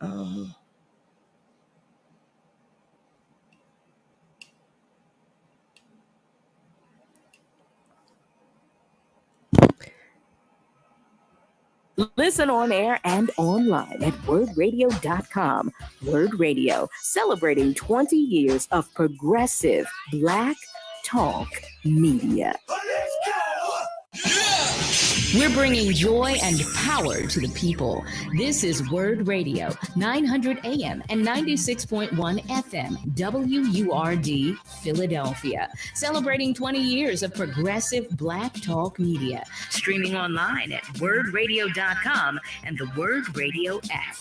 Um, Listen on air and online at wordradio.com. Word Radio, celebrating 20 years of progressive Black talk media. We're bringing joy and power to the people. This is Word Radio, 900 AM and 96.1 FM, WURD, Philadelphia. Celebrating 20 years of progressive Black talk media. Streaming online at wordradio.com and the Word Radio app.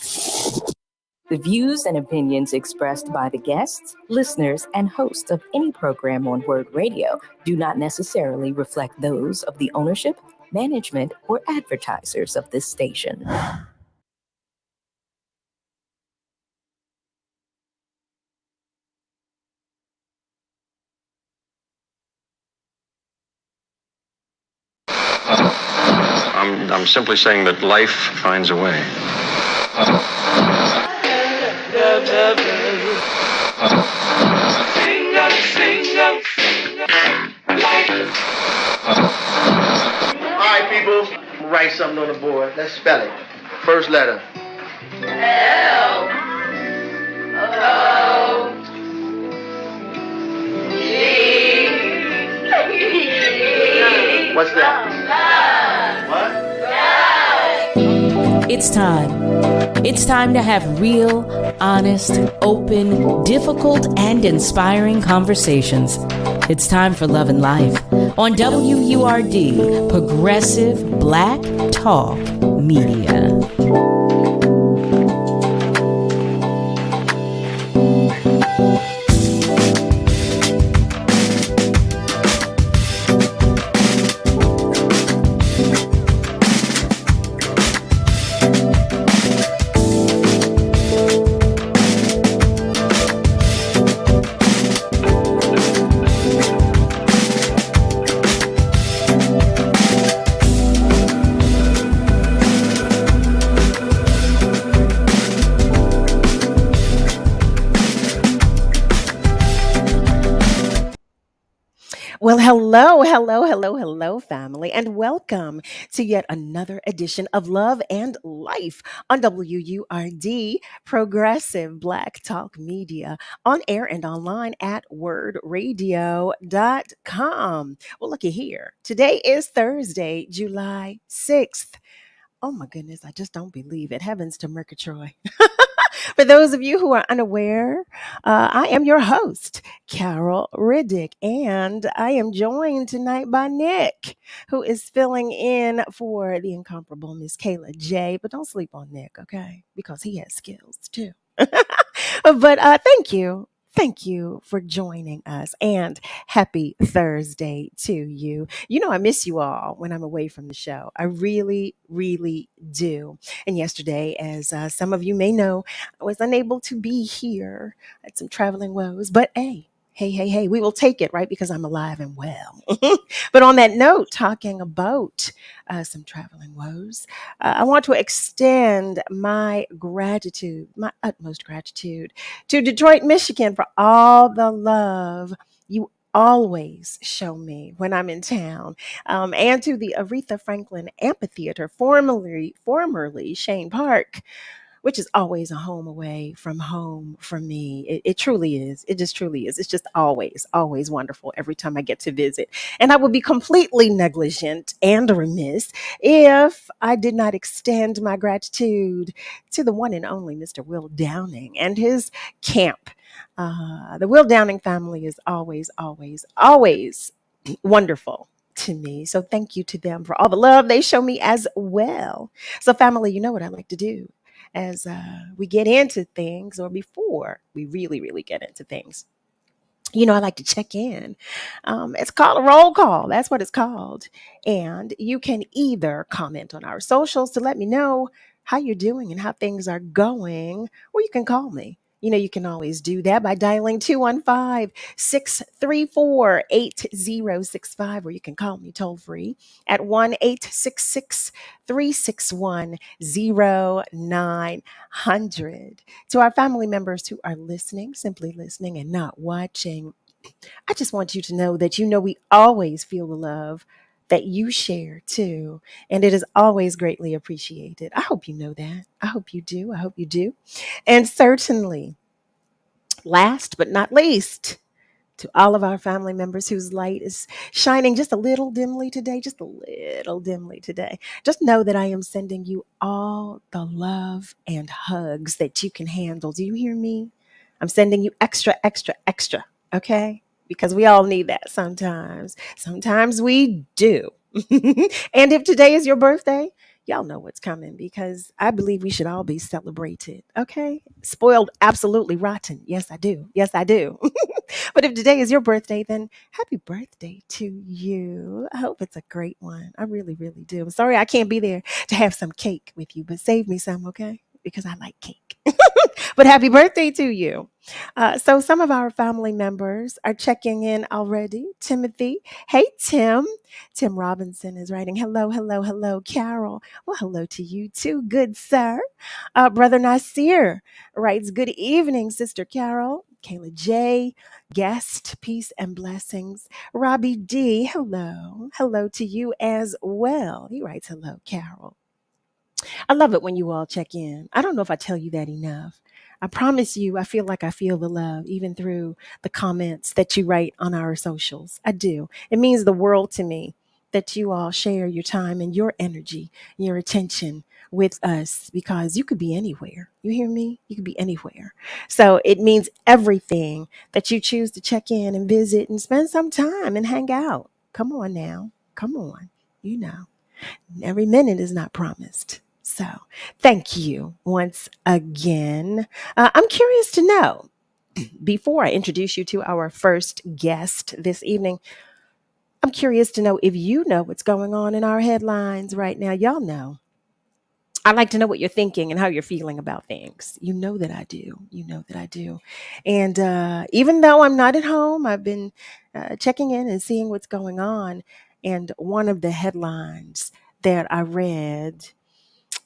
The views and opinions expressed by the guests, listeners, and hosts of any program on Word Radio do not necessarily reflect those of the ownership, management, or advertisers of this station. I'm simply saying that life finds a way. All right, people, write something on the board. Let's spell it. First letter. L-O-V-E. What's that? What? It's time. It's time to have real, honest, open, difficult, and inspiring conversations. It's time for Love and Life on WURD, Progressive Black Talk Media. Well, hello, family, and welcome to yet another edition of Love and Life on WURD, Progressive Black Talk Media, on air and online at wordradio.com. Well, looky here. Today is Thursday, July 6th. Oh my goodness, I just don't believe it. Heavens to Murgatroyd. For those of you who are unaware, I am your host, Carol Riddick, and I am joined tonight by Nick, who is filling in for the incomparable Miss Kayla J. But don't sleep on Nick, okay? Because he has skills too. But thank you. Thank you for joining us and happy Thursday to you. You know, I miss you all when I'm away from the show. I really, really do. And yesterday, as some of you may know, I was unable to be here. I had some traveling woes, but hey, we will take it, right? Because I'm alive and well. But on that note, talking about some traveling woes, I want to extend my gratitude, my utmost gratitude to Detroit, Michigan for all the love you always show me when I'm in town, and to the Aretha Franklin Amphitheater, formerly Shane Park, which is always a home away from home for me. It truly is. It just truly is. It's just always wonderful every time I get to visit. And I would be completely negligent and remiss if I did not extend my gratitude to the one and only Mr. Will Downing and his camp. The Will Downing family is always wonderful to me. So thank you to them for all the love they show me as well. So family, you know what I like to do as we get into things, or before we really get into things. You know, I like to check in. It's called a roll call. That's what it's called. And you can either comment on our socials to let me know how you're doing and how things are going, or you can call me You can always do that by dialing 215-634-8065, or you can call me toll free at 1-866-361-0900. To our family members who are listening, simply listening and not watching, I just want you to know that we always feel the love that you share too. And it is always greatly appreciated. I hope you know that. I hope you do. I hope you do. And certainly, last but not least, to all of our family members whose light is shining just a little dimly today, just know that I am sending you all the love and hugs that you can handle. Do you hear me? I'm sending you extra, extra, extra, okay? Because we all need that sometimes. Sometimes we do. And if today is your birthday, y'all know what's coming because I believe we should all be celebrated, okay? Spoiled, absolutely rotten. Yes, I do. Yes, I do. But if today is your birthday, then happy birthday to you. I hope it's a great one. I really, really do. I'm sorry I can't be there to have some cake with you, but save me some, okay? Because I like cake. But happy birthday to you. So, some of our family members are checking in already. Timothy, hey, Tim. Tim Robinson is writing, hello, hello, hello, Carol. Well, hello to you too, good sir. Brother Nasir writes, good evening, Sister Carol. Kayla J, guest, peace and blessings. Robbie D, hello. Hello to you as well. He writes, hello, Carol. I love it when you all check in. I don't know if I tell you that enough. I promise you, I feel like I feel the love even through the comments that you write on our socials. I do. It means the world to me that you all share your time and your energy, your attention with us because you could be anywhere. You hear me? You could be anywhere. So it means everything that you choose to check in and visit and spend some time and hang out. Come on now. Come on. You know. Every minute is not promised. So, thank you once again. I'm curious to know, before I introduce you to our first guest this evening, I'm curious to know if you know what's going on in our headlines right now. Y'all know. I'd like to know what you're thinking and how you're feeling about things. You know that I do. You know that I do. And even though I'm not at home, I've been checking in and seeing what's going on. And one of the headlines that I read,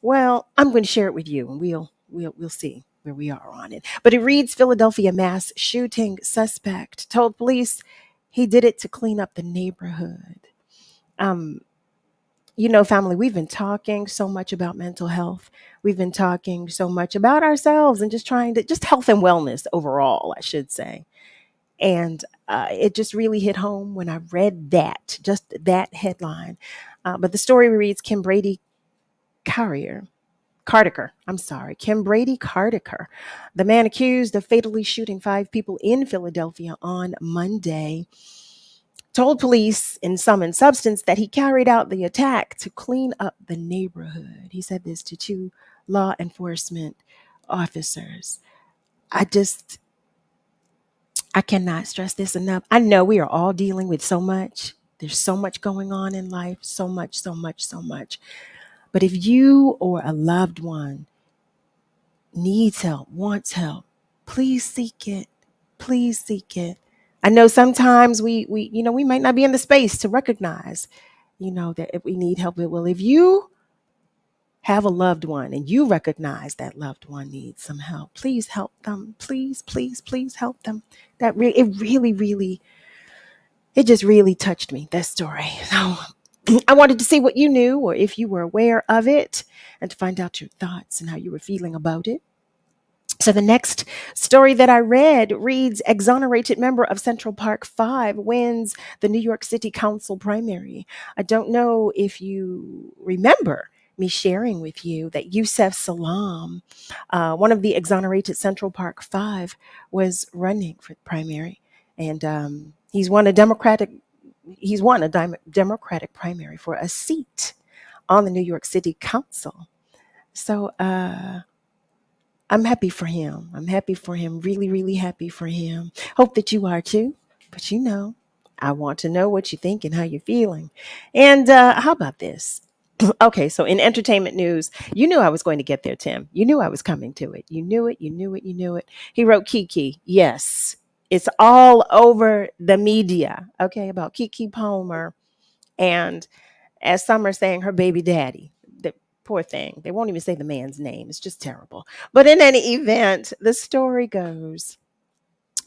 well, I'm going to share it with you, and we'll see where we are on it. But it reads: Philadelphia mass shooting suspect told police he did it to clean up the neighborhood. Um, family, we've been talking so much about mental health. We've been talking so much about ourselves and just trying to just health and wellness overall, I should say. And it just really hit home when I read that, just that headline. But the story reads: Kim Brady Carrier. Cardiker, I'm sorry, Kim Brady Cardiker, the man accused of fatally shooting 5 people in Philadelphia on Monday, told police in sum and substance that he carried out the attack to clean up the neighborhood. He said this to 2 law enforcement officers. I just, I cannot stress this enough. I know we are all dealing with so much. There's so much going on in life, so much, so much, so much. But if you or a loved one needs help, wants help, please seek it. Please seek it. I know sometimes we might not be in the space to recognize, that if we need help, well, if you have a loved one and you recognize that loved one needs some help, please help them. Please, please, please help them. It really, really, it just really touched me, that story. So I wanted to see what you knew or if you were aware of it and to find out your thoughts and how you were feeling about it. So the next story that I read reads: exonerated member of Central Park 5 wins the New York City Council primary. I don't know if you remember me sharing with you that Yusef Salam, one of the exonerated Central Park 5, was running for the primary, and he's won a Democratic primary for a seat on the New York City Council. So I'm happy for him. I'm happy for him. Really, really happy for him. Hope that you are too. But I want to know what you think and how you're feeling. And how about this? Okay, so in entertainment news, you knew I was going to get there, Tim. You knew I was coming to it. You knew it, you knew it, you knew it. He wrote Kiki. Yes, it's all over the media, okay, about Kiki Palmer. And as some are saying, her baby daddy. The poor thing. They won't even say the man's name. It's just terrible. But in any event, the story goes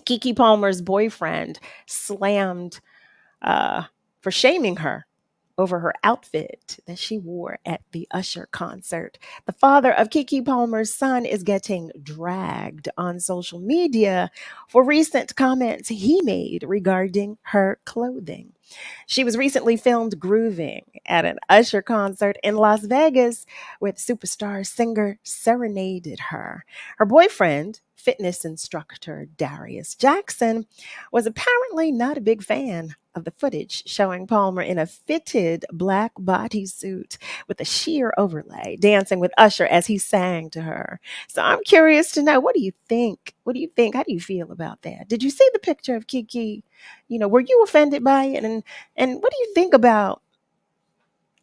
Kiki Palmer's boyfriend slammed uh, for shaming her over her outfit that she wore at the Usher concert. The father of Kiki Palmer's son is getting dragged on social media for recent comments he made regarding her clothing. She was recently filmed grooving at an Usher concert in Las Vegas where the superstar singer serenaded her. Her boyfriend, fitness instructor Darius Jackson, was apparently not a big fan of the footage showing Palmer in a fitted black bodysuit with a sheer overlay, dancing with Usher as he sang to her. So I'm curious to know, what do you think? What do you think? How do you feel about that? Did you see the picture of Kiki? Were you offended by it? And what do you think about,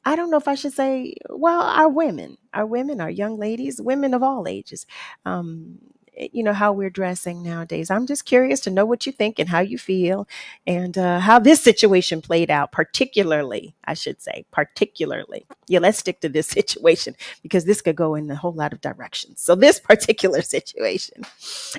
I don't know if I should say, well, our women, our young ladies, women of all ages, how we're dressing nowadays. I'm just curious to know what you think and how you feel, and how this situation played out, particularly, I should say, particularly. Yeah, let's stick to this situation because this could go in a whole lot of directions. So, this particular situation.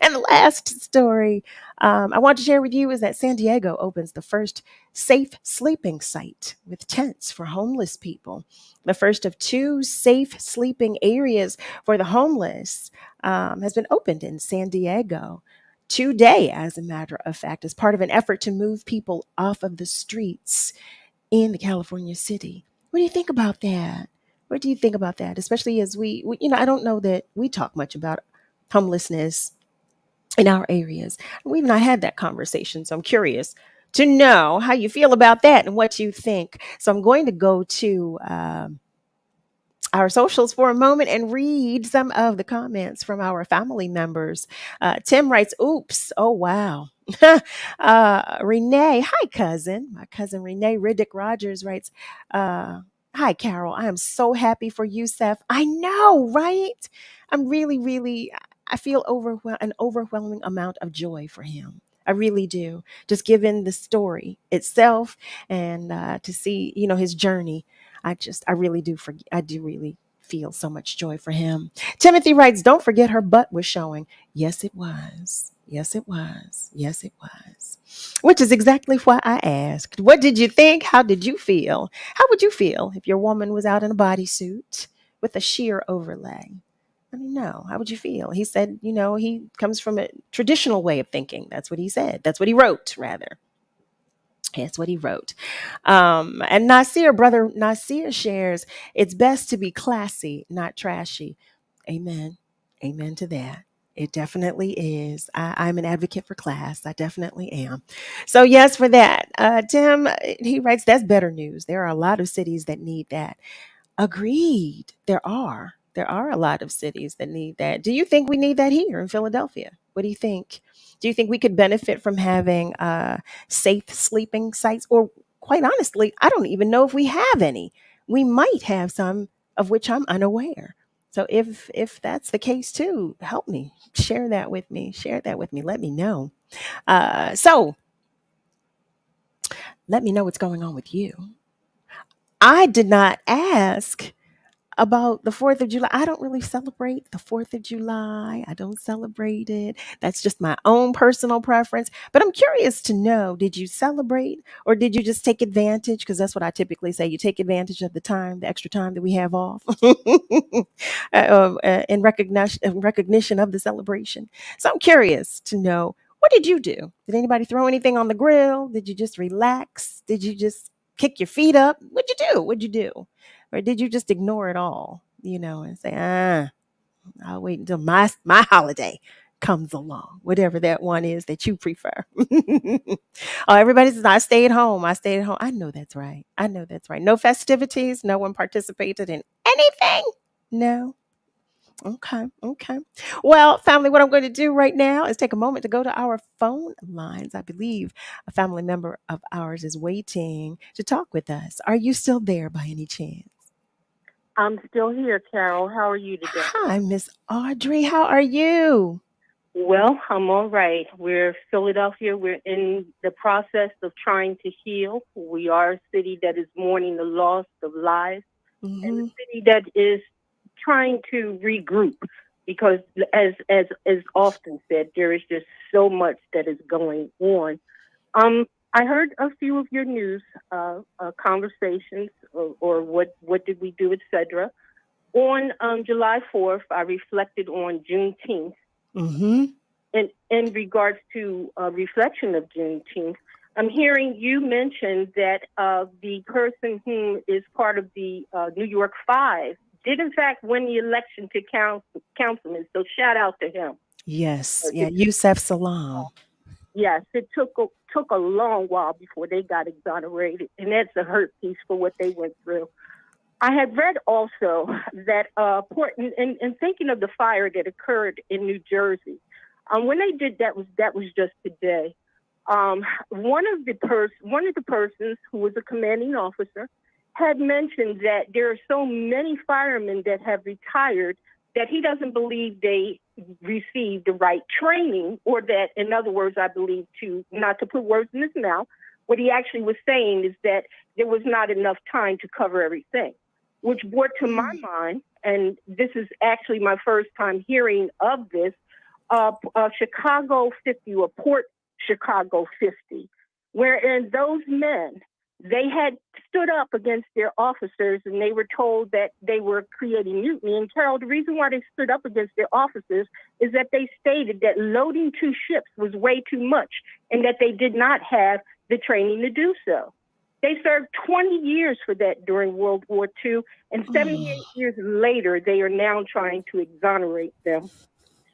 And the last story I want to share with you is that San Diego opens the first safe sleeping site with tents for homeless people. The first of two safe sleeping areas for the homeless has been opened in San Diego today, as a matter of fact, as part of an effort to move people off of the streets in the California city. What do you think about that? What do you think about that? Especially as I don't know that we talk much about homelessness in our areas. We've not had that conversation. So I'm curious to know how you feel about that and what you think. So I'm going to go to our socials for a moment and read some of the comments from our family members. Tim writes, oops, oh, wow. Renee, hi, cousin. My cousin Renee Riddick Rogers writes, hi, Carol. I am so happy for you, Seth. I know, right? I'm really, really, I feel an overwhelming amount of joy for him. I really do. Just given the story itself and to see, his journey. I really do I do really feel so much joy for him. Timothy writes, don't forget her butt was showing. Yes, it was. Yes, it was. Yes, it was. Which is exactly why I asked. What did you think? How did you feel? How would you feel if your woman was out in a bodysuit with a sheer overlay? I don't know. How would you feel? He said, he comes from a traditional way of thinking. That's what he said. That's what he wrote, rather. That's what he wrote. And brother Nasir shares, it's best to be classy, not trashy. Amen. Amen to that. It definitely is. I'm an advocate for class. I definitely am. So, yes, for that. Tim, he writes, that's better news. There are a lot of cities that need that. Agreed. There are. There are a lot of cities that need that. Do you think we need that here in Philadelphia? What do you think? Do you think we could benefit from having safe sleeping sites? Or, quite honestly, I don't even know if we have any. We might have some of which I'm unaware. So if that's the case too, help me share that with me. Share that with me. Let me know. So let me know what's going on with you. I did not ask about the 4th of July. I don't really celebrate the 4th of July. I don't celebrate it. That's just my own personal preference. But I'm curious to know, did you celebrate or did you just take advantage? Because that's what I typically say. You take advantage of the time, the extra time that we have off in recognition of the celebration. So I'm curious to know, what did you do? Did anybody throw anything on the grill? Did you just relax? Did you just kick your feet up? What'd you do? What'd you do? Or did you just ignore it all, and say, I'll wait until my holiday comes along, whatever that one is that you prefer. Oh, everybody says, I stayed home. I stayed at home. I know that's right. I know that's right. No festivities. No one participated in anything. No. Okay. Okay. Well, family, what I'm going to do right now is take a moment to go to our phone lines. I believe a family member of ours is waiting to talk with us. Are you still there by any chance? I'm still here, Carol. How are you today? Hi, Miss Audrey. How are you? Well, I'm all right. We're Philadelphia. We're in the process of trying to heal. We are a city that is mourning the loss of lives, and Hmm. a city that is trying to regroup because, as often said, there is just so much that is going on. Um, I heard a few of your news conversations, or what did we do, etc. On July 4th, I reflected on Juneteenth. Hmm. In regards to reflection of Juneteenth, I'm hearing you mention that the person who is part of the New York Five did, in fact, win the election to councilman. So shout out to him. Yes. Yeah. It, Yusef Salam. yes, it took a long while before they got exonerated, and that's a hurt piece for what they went through. I had read also that and thinking of the fire that occurred in New Jersey, when they did that was just today. One of the persons who was a commanding officer had mentioned that there are so many firemen that have retired that he doesn't believe they received the right training, or that, in other words, I believe, to not to put words in his mouth, what he actually was saying is that there was not enough time to cover everything, which brought to my mind, and this is actually my first time hearing of this, Chicago 50, or Port Chicago 50, wherein those men, they had stood up against their officers and they were told that they were creating mutiny. And Carol, the reason why they stood up against their officers is that they stated that loading two ships was way too much and that they did not have the training to do so. They served 20 years for that during World War II, and 78 years later, they are now trying to exonerate them.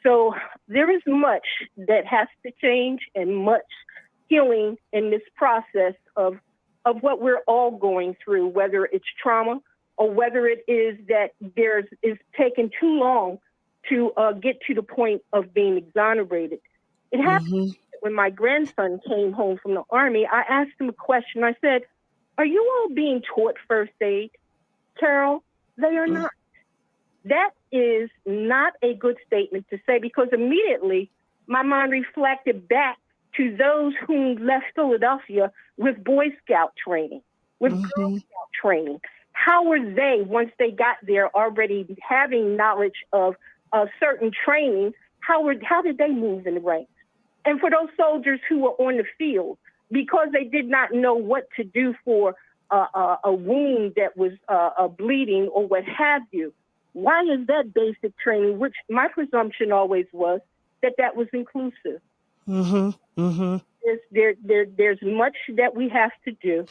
So there is much that has to change and much healing in this process of what we're all going through, whether it's trauma or whether it is that there's is taking too long to get to the point of being exonerated. It happened Hmm. when my grandson came home from the army. I asked him a question. I said, "Are you all being taught first aid, Carol?" They are not. That is not a good statement to say, because immediately my mind reflected back to those who left Philadelphia with Boy Scout training, with Girl Hmm. Scout training. How were they, once they got there, already having knowledge of certain training? How did they move in the ranks? And for those soldiers who were on the field, because they did not know what to do for a wound that was bleeding or what have you, why is that basic training, which my presumption always was that that was inclusive? Hmm. Hmm. There's much that we have to do,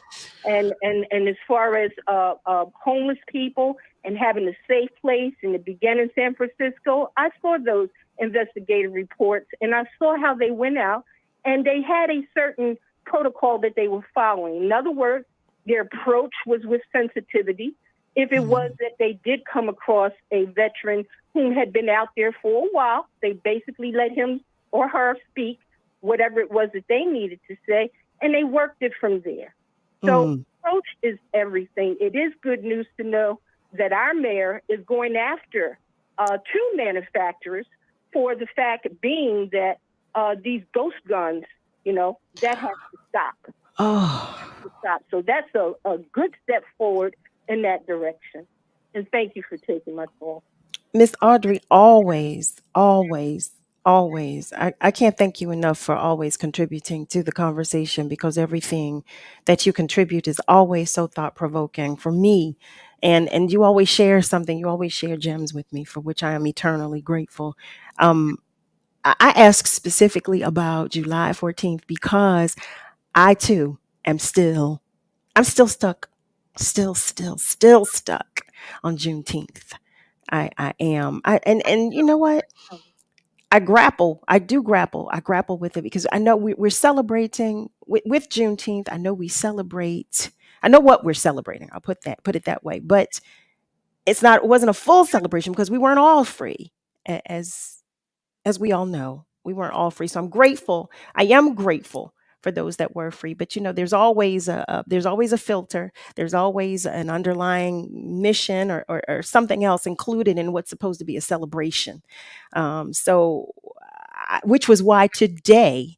and as far as homeless people and having a safe place in the beginning in San Francisco, I saw those investigative reports and I saw how they went out, and they had a certain protocol that they were following. In other words, their approach was with sensitivity. If it was that they did come across a veteran who had been out there for a while, they basically let him or her speak whatever it was that they needed to say, and they worked it from there. So Mm. approach is everything. It is good news to know that our mayor is going after two manufacturers for the fact being that these ghost guns, that has to stop. Oh, To stop. So that's a good step forward in that direction. And thank you for taking my call. Miss Audrey, always, always, always. I can't thank you enough for always contributing to the conversation, because everything that you contribute is always so thought provoking for me. And you always share something, you always share gems with me, for which I am eternally grateful. Um, I asked specifically about July 14th because I too am still, I'm still stuck, still stuck on Juneteenth. I am. And you know what? I grapple with it, because I know we're celebrating with Juneteenth. I know we celebrate. I know what we're celebrating. I'll put it that way. But it wasn't a full celebration, because we weren't all free, as we all know. We weren't all free. So I'm grateful. I am grateful for those that were free. But there's always a filter. There's always an underlying mission or something else included in what's supposed to be a celebration. Which was why today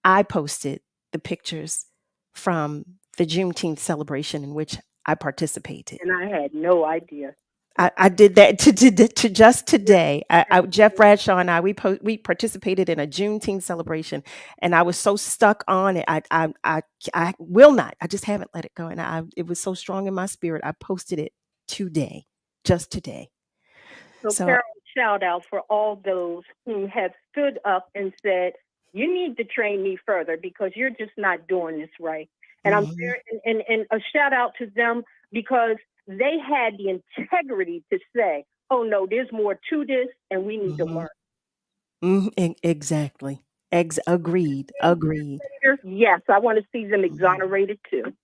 I posted the pictures from the Juneteenth celebration in which I participated. And I had no idea. I did that to just today. Jeff Bradshaw and we participated in a Juneteenth celebration, and I was so stuck on it. I will not. I just haven't let it go, and it was so strong in my spirit. I posted it today, just today. So Carol, shout out for all those who have stood up and said, "You need to train me further because you're just not doing this right." And I'm there, and a shout out to them because they had the integrity to say, "Oh no, there's more to this, and we need to learn." Exactly. Agreed. Yes, I want to see them exonerated too.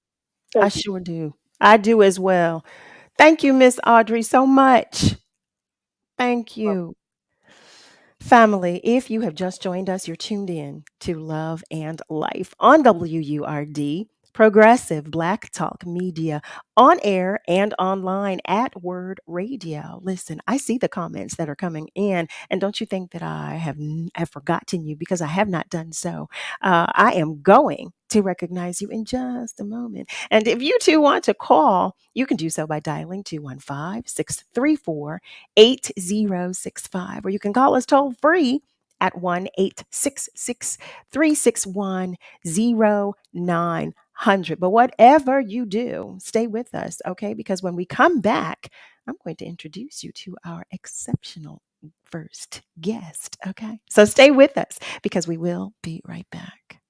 I sure do. I do as well. Thank you, Miss Audrey, so much. Thank you. Family, if you have just joined us, you're tuned in to Love and Life on WURD, Progressive Black Talk Media, on air and online at WURD Radio. Listen, I see the comments that are coming in, and don't you think that I have forgotten you, because I have not done so. I am going to recognize you in just a moment. And if you too want to call, you can do so by dialing 215-634-8065, or you can call us toll free at 1-866-361-0900. But whatever you do, stay with us, okay? Because when we come back, I'm going to introduce you to our exceptional first guest, okay? So stay with us because we will be right back.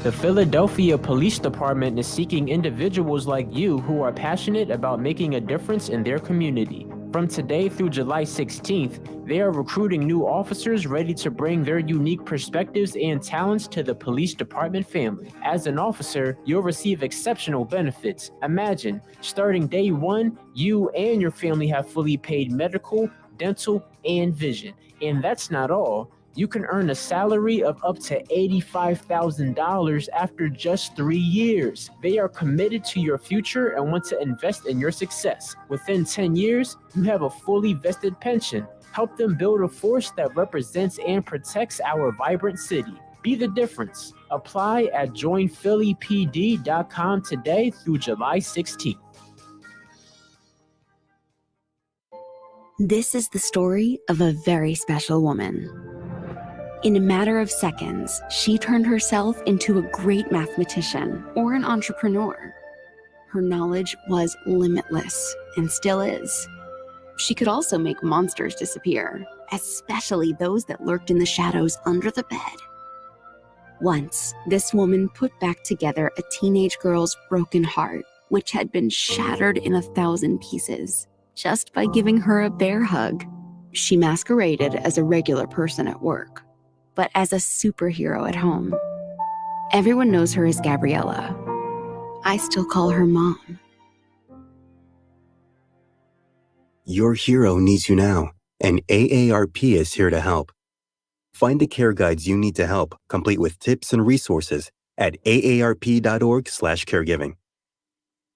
The Philadelphia Police Department is seeking individuals like you who are passionate about making a difference in their community. From today through July 16th, they are recruiting new officers ready to bring their unique perspectives and talents to the police department family. As an officer, you'll receive exceptional benefits. Imagine, starting day one, you and your family have fully paid medical, dental, and vision. And that's not all. You can earn a salary of up to $85,000 after just 3 years. They are committed to your future and want to invest in your success. Within 10 years, you have a fully vested pension. Help them build a force that represents and protects our vibrant city. Be the difference. Apply at joinphillypd.com today through July 16th. This is the story of a very special woman. In a matter of seconds, she turned herself into a great mathematician or an entrepreneur. Her knowledge was limitless and still is. She could also make monsters disappear, especially those that lurked in the shadows under the bed. Once, this woman put back together a teenage girl's broken heart, which had been shattered in 1,000 pieces, just by giving her a bear hug. She masqueraded as a regular person at work, but as a superhero at home. Everyone knows her as Gabriella. I still call her Mom. Your hero needs you now, and AARP is here to help. Find the care guides you need to help, complete with tips and resources at aarp.org/caregiving.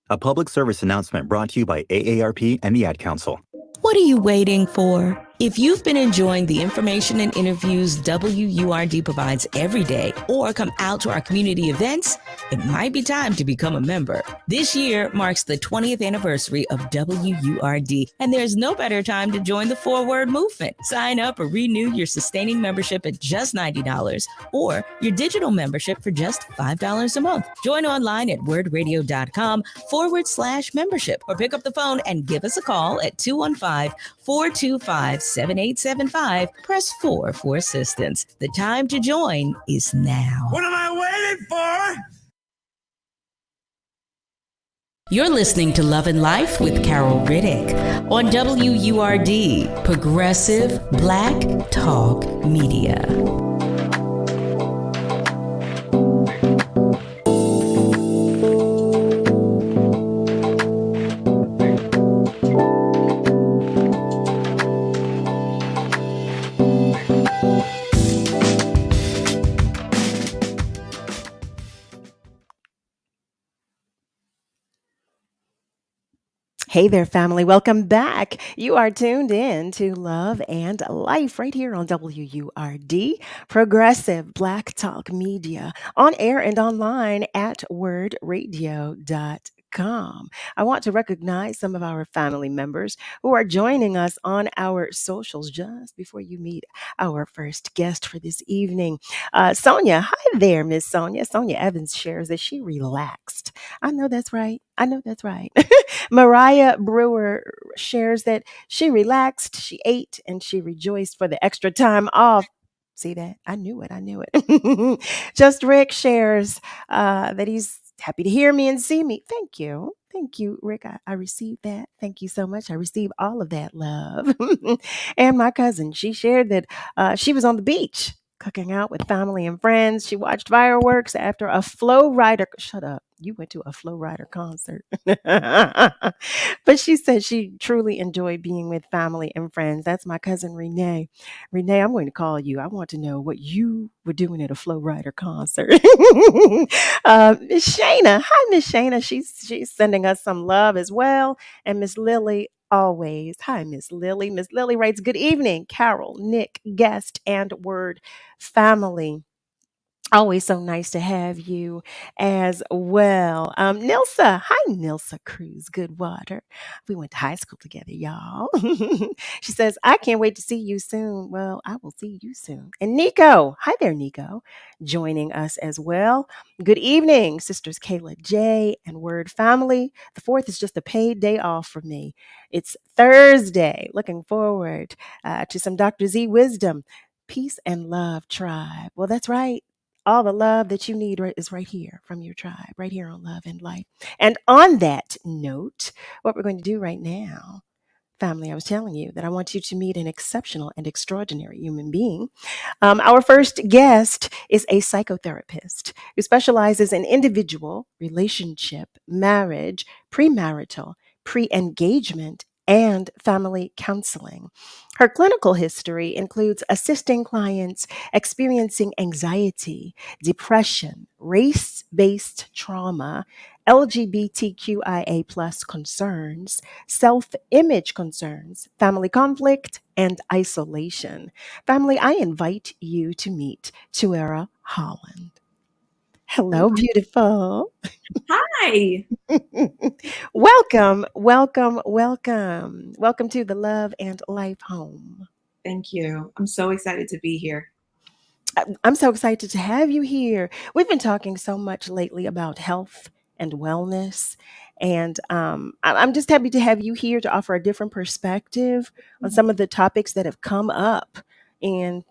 A public service announcement brought to you by AARP and the Ad Council. What are you waiting for? If you've been enjoying the information and interviews WURD provides every day, or come out to our community events, it might be time to become a member. This year marks the 20th anniversary of WURD, and there's no better time to join the forward movement. Sign up or renew your sustaining membership at just $90, or your digital membership for just $5 a month. Join online at wordradio.com/membership, or pick up the phone and give us a call at 215-425-7875. Press 4 for assistance. The time to join is now. What am I waiting for? You're listening to Love and Life with Carol Riddick on WURD, Progressive Black Talk Media. Hey there, family. Welcome back. You are tuned in to Love and Life right here on WURD, Progressive Black Talk Media, on air and online at wordradio.com. I want to recognize some of our family members who are joining us on our socials just before you meet our first guest for this evening. Sonia, hi there, Miss Sonia. Sonia Evans shares that she relaxed. I know that's right. I know that's right. Mariah Brewer shares that she relaxed, she ate, and she rejoiced for the extra time off. See that? I knew it. I knew it. Just Rick shares that he's happy to hear me and see me. Thank you. Thank you, Rick. I received that. Thank you so much. I received all of that love. And my cousin, she shared that she was on the beach cooking out with family and friends. She watched fireworks after a Flow Rider. Shut up. You went to a Flow Rider concert. But she said she truly enjoyed being with family and friends. That's my cousin Renee. Renee, I'm going to call you. I want to know what you were doing at a Flow Rider concert. Miss Shayna. Hi, Miss Shayna. She's sending us some love as well. And Miss Lily, always. Hi, Miss Lily. Miss Lily writes, good evening, Carol, Nick, guest, and word family. Always so nice to have you as well. Nilsa. Hi, Nilsa Cruz Goodwater. We went to high school together, y'all. She says, I can't wait to see you soon. Well, I will see you soon. And Nico. Hi there, Nico. Joining us as well. Good evening, sisters Kayla J and Word family. The 4th is just a paid day off for me. It's Thursday. Looking forward to some Dr. Z wisdom. Peace and love, tribe. Well, that's right. All the love that you need is right here from your tribe, right here on Love and Life. And on that note, what we're going to do right now, family, I was telling you that I want you to meet an exceptional and extraordinary human being. Our first guest is a psychotherapist who specializes in individual, relationship, marriage, premarital, pre engagement, and family counseling. Her clinical history includes assisting clients experiencing anxiety, depression, race based trauma, LGBTQIA plus concerns, self image concerns, family conflict, and isolation. Family, I invite you to meet TUERA Holland. Hello, beautiful. Hi. Welcome, welcome, welcome. Welcome to the Love and Life home. Thank you. I'm so excited to be here. I'm so excited to have you here. We've been talking so much lately about health and wellness. And I'm just happy to have you here to offer a different perspective on some of the topics that have come up in,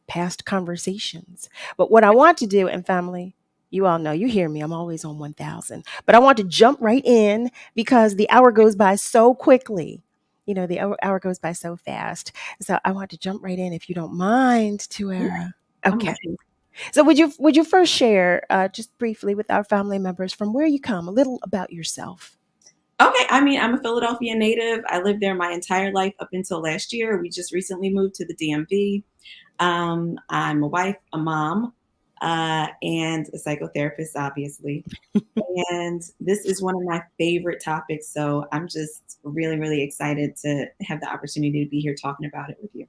past conversations. But what I want to do, and family, you all know, you hear me, I'm always on 1000. But I want to jump right in because the hour goes by so quickly. The hour goes by so fast. So I want to jump right in if you don't mind, Tuera. I'm Okay. ready. So would you first share just briefly with our family members from where you come, a little about yourself? Okay. I'm a Philadelphia native. I lived there my entire life up until last year. We just recently moved to the DMV. I'm a wife, a mom, and a psychotherapist, obviously. And this is one of my favorite topics. So I'm just really, really excited to have the opportunity to be here talking about it with you.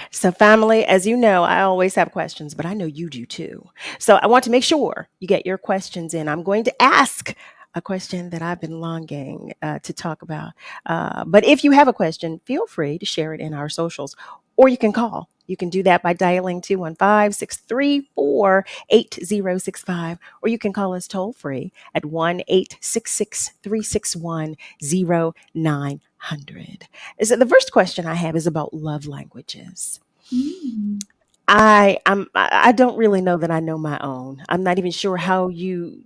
So, family, as you know, I always have questions, but I know you do too. So, I want to make sure you get your questions in. I'm going to ask a question that I've been longing to talk about. But if you have a question, feel free to share it in our socials, or you can call. You can do that by dialing 215-634-8065, or you can call us toll free at 1-866-361-0900. So the first question I have is about love languages. Mm. I don't really know that I know my own. I'm not even sure how you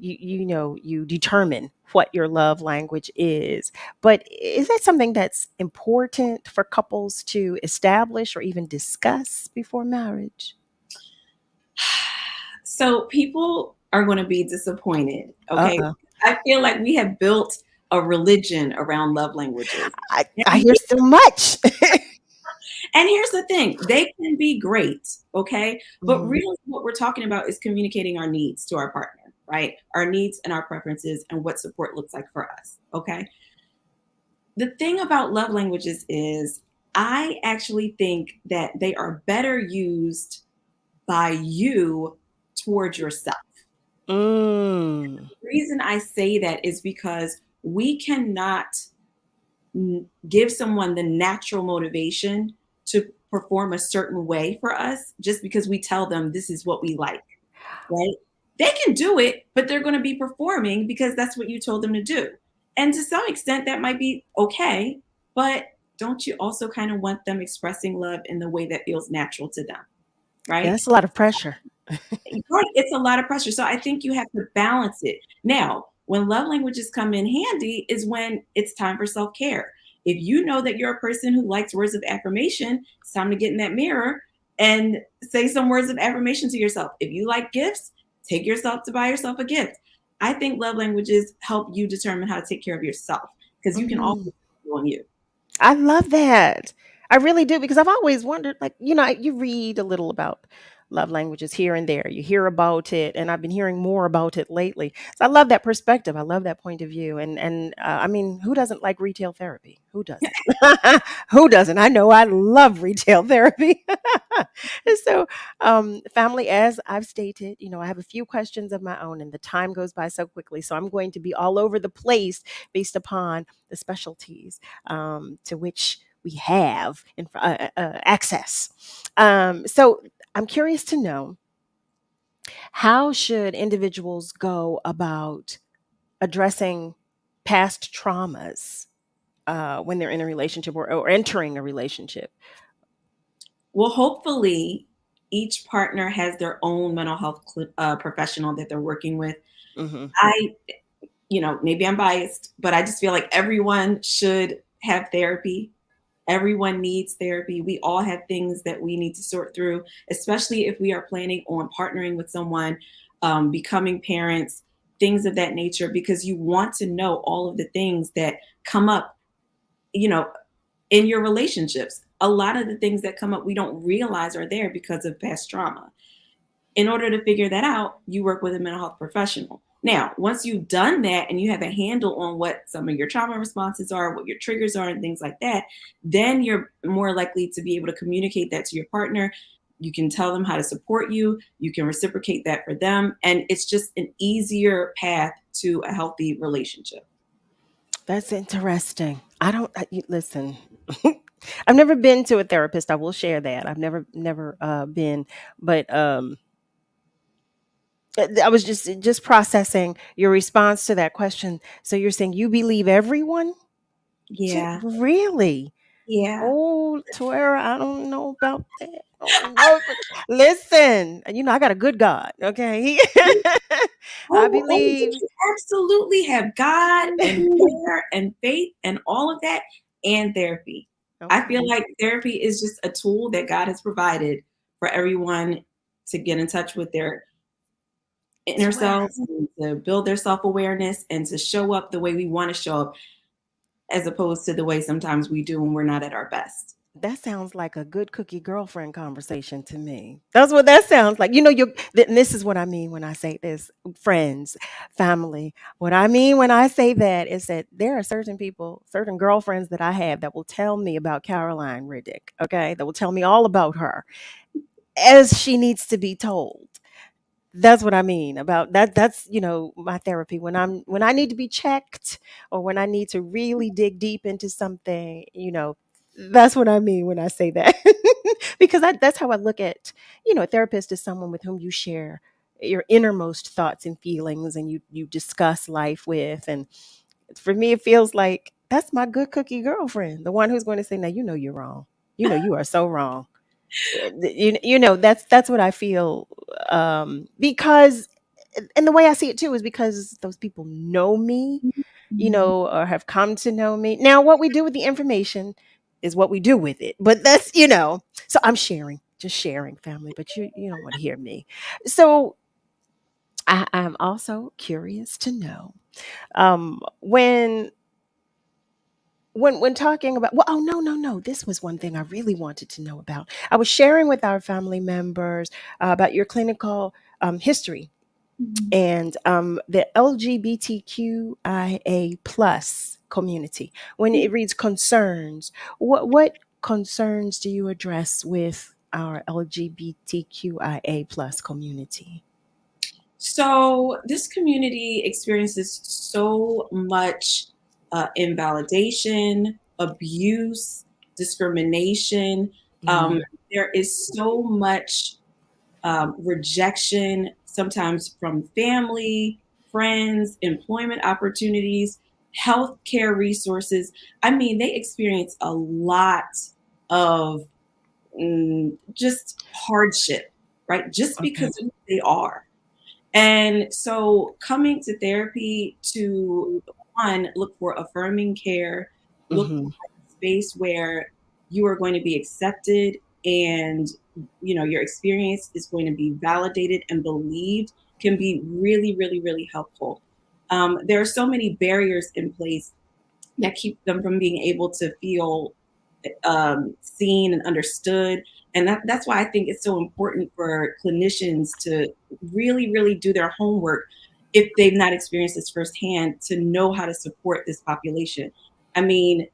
determine what your love language is. But is that something that's important for couples to establish or even discuss before marriage? So people are going to be disappointed. Okay. Uh-oh. I feel like we have built a religion around love languages. I hear so much. And here's the thing, they can be great, okay? But Mhm. really what we're talking about is communicating our needs to our partner, right? Our needs and our preferences and what support looks like for us, okay? The thing about love languages is I actually think that they are better used by you towards yourself. Mm. The reason I say that is because we cannot give someone the natural motivation to perform a certain way for us just because we tell them this is what we like, right? They can do it, but they're going to be performing because that's what you told them to do. And to some extent, that might be okay, but don't you also kind of want them expressing love in the way that feels natural to them, Yeah, right? that's a lot of pressure. Right, it's a lot of pressure. So I think you have to balance it. Now, when love languages come in handy is when it's time for self-care. If you know that you're a person who likes words of affirmation, it's time to get in that mirror and say some words of affirmation to yourself. If you like gifts, take yourself to buy yourself a gift. I think love languages help you determine how to take care of yourself because you can also Mm. on you. I love that. I really do because I've always wondered, like, you read a little about love languages here and there. You hear about it, and I've been hearing more about it lately. So I love that perspective. I love that point of view. And I mean, who doesn't like retail therapy? Who doesn't? Who doesn't? I know I love retail therapy. And so, family, as I've stated, I have a few questions of my own, and the time goes by so quickly. So I'm going to be all over the place based upon the specialties to which we have access. So I'm curious to know, how should individuals go about addressing past traumas when they're in a relationship or entering a relationship? Well, hopefully, each partner has their own mental health professional that they're working with. Hmm. I, maybe I'm biased, but I just feel like everyone should have therapy. Everyone needs therapy. We all have things that we need to sort through, especially if we are planning on partnering with someone, becoming parents, things of that nature, because you want to know all of the things that come up, you know, in your relationships. A lot of the things that come up we don't realize are there because of past trauma. In order to figure that out, you work with a mental health professional. Now, once you've done that and you have a handle on what some of your trauma responses are, what your triggers are, and things like that, then you're more likely to be able to communicate that to your partner. You can tell them how to support you. You can reciprocate that for them. And it's just an easier path to a healthy relationship. That's interesting. I don't listen. I've never been to a therapist. I will share that. I've never been, but I was just processing your response to that question. So you're saying you believe everyone? Yeah. Really? Yeah. Oh, TUERA, I don't know about that. I don't know. Listen, I got a good God. Okay, I believe. You absolutely have God and prayer and faith and all of that and therapy. I feel Okay. like therapy is just a tool that God has provided for everyone to get in touch with their inner TUERA. selves, and to build their self-awareness and to show up the way we want to show up as opposed to the way sometimes we do when we're not at our best. That sounds like a good cookie girlfriend conversation to me. That's what that sounds like. This is what I mean when I say this, friends, family. What I mean when I say that is that there are certain people, certain girlfriends that I have that will tell me about Caroline Riddick, okay? That will tell me all about her as she needs to be told. That's what I mean about that. That's my therapy when I need to be checked or when I need to really dig deep into something. That's what I mean when I say that. Because that's how I look at, a therapist is someone with whom you share your innermost thoughts and feelings, and you discuss life with. And for me, it feels like that's my good cookie girlfriend, the one who's going to say, "Now you're wrong. You are so wrong." That's what I feel, because, and the way I see it too is because those people know me, Mhm. or have come to know me. Now what we do with the information is what we do with it, but that's, so I'm sharing, just sharing, family, but you don't want to hear me. So I'm also curious to know, when talking about, well, oh, no, this was one thing I really wanted to know about. I was sharing with our family members about your clinical history, and the LGBTQIA plus community. When it reads concerns, what concerns do you address with our LGBTQIA plus community? So this community experiences so much invalidation, abuse, discrimination. Mm, There is so much rejection, sometimes from family, friends, employment opportunities, healthcare resources. I mean, they experience a lot of just hardship, right? Just okay. because of who they are. And so coming to therapy to one, look for affirming care, look for Hmm. a space where you are going to be accepted and your experience is going to be validated and believed can be really, really, really helpful. There are so many barriers in place that keep them from being able to feel seen and understood. And that's why I think it's so important for clinicians to really, really do their homework if they've not experienced this firsthand to know how to support this population. I mean,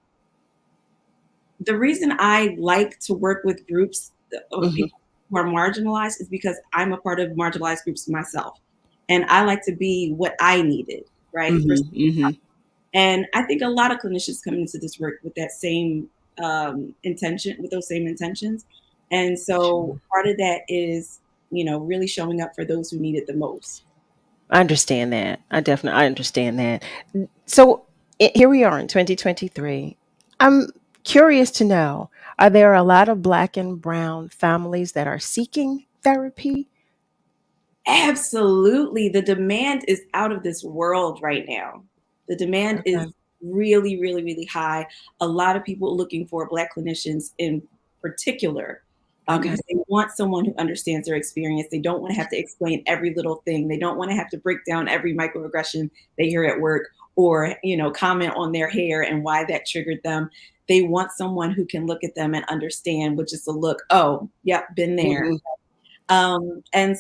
the reason I like to work with groups of Hmm. people who are marginalized is because I'm a part of marginalized groups myself. And I like to be what I needed, right? Hmm. Hmm. And I think a lot of clinicians come into this work with that same intention, with those same intentions. And so Sure. part of that is, really showing up for those who need it the most. I understand that. I understand that. So here we are in 2023. I'm curious to know, are there a lot of black and brown families that are seeking therapy? Absolutely. The demand is out of this world right now. The demand Okay. is really, really, really high. A lot of people looking for Black clinicians in particular, Okay. because they want someone who understands their experience. They don't want to have to explain every little thing. They don't want to have to break down every microaggression they hear at work or, comment on their hair and why that triggered them. They want someone who can look at them and understand with just a look, oh, yep, been there. Hmm. And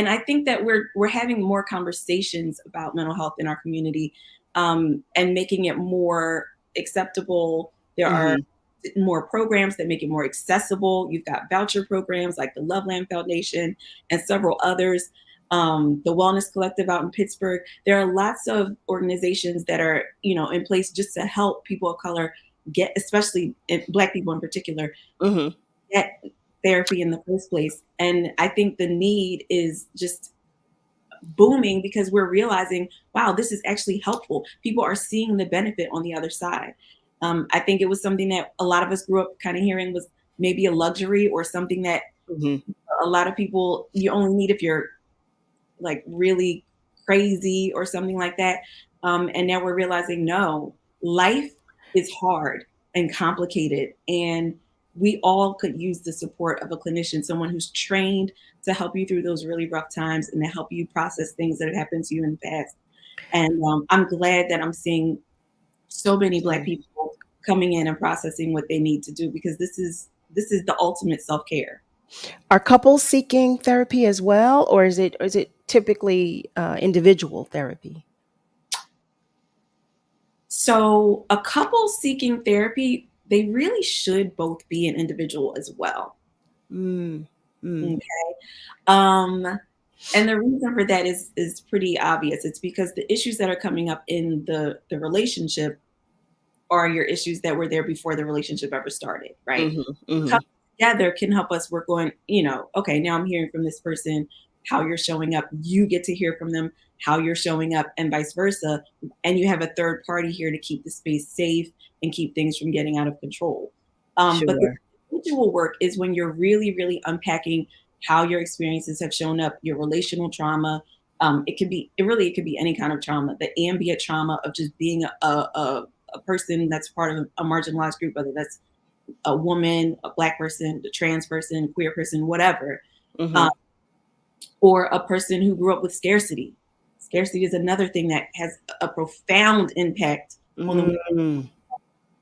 I think that we're having more conversations about mental health in our community, and making it more acceptable. There are Hmm. more programs that make it more accessible. You've got voucher programs like the Loveland Foundation and several others. The Wellness Collective out in Pittsburgh. There are lots of organizations that are, in place just to help people of color get, especially Black people in particular, Hmm. get therapy in the first place. And I think the need is just booming because we're realizing, wow, this is actually helpful. People are seeing the benefit on the other side. I think it was something that a lot of us grew up kind of hearing was maybe a luxury or something that Hmm. a lot of people you only need if you're like really crazy or something like that. And now we're realizing no, life is hard and complicated. And we all could use the support of a clinician, someone who's trained to help you through those really rough times and to help you process things that have happened to you in the past. And I'm glad that I'm seeing so many Black Yeah. people coming in and processing what they need to do because this is the ultimate self-care. Are couples seeking therapy as well, or is it typically individual therapy? So, a couple seeking therapy, they really should both be an individual as well. Mm. Mm. Okay. Um, and the reason for that is pretty obvious. It's because the issues that are coming up in the relationship are your issues that were there before the relationship ever started, right? Hmm. Hmm. Coming together can help us work on, okay, now I'm hearing from this person how you're showing up. You get to hear from them how you're showing up, and vice versa. And you have a third party here to keep the space safe and keep things from getting out of control. But the Sure. individual work is when you're really, really unpacking how your experiences have shown up, your relational trauma. It could be any kind of trauma, the ambient trauma of just being a person that's part of a marginalized group, whether that's a woman, a Black person, a trans person, queer person, whatever, Hmm. uh, or a person who grew up with scarcity. Scarcity is another thing that has a profound impact on the. Mm.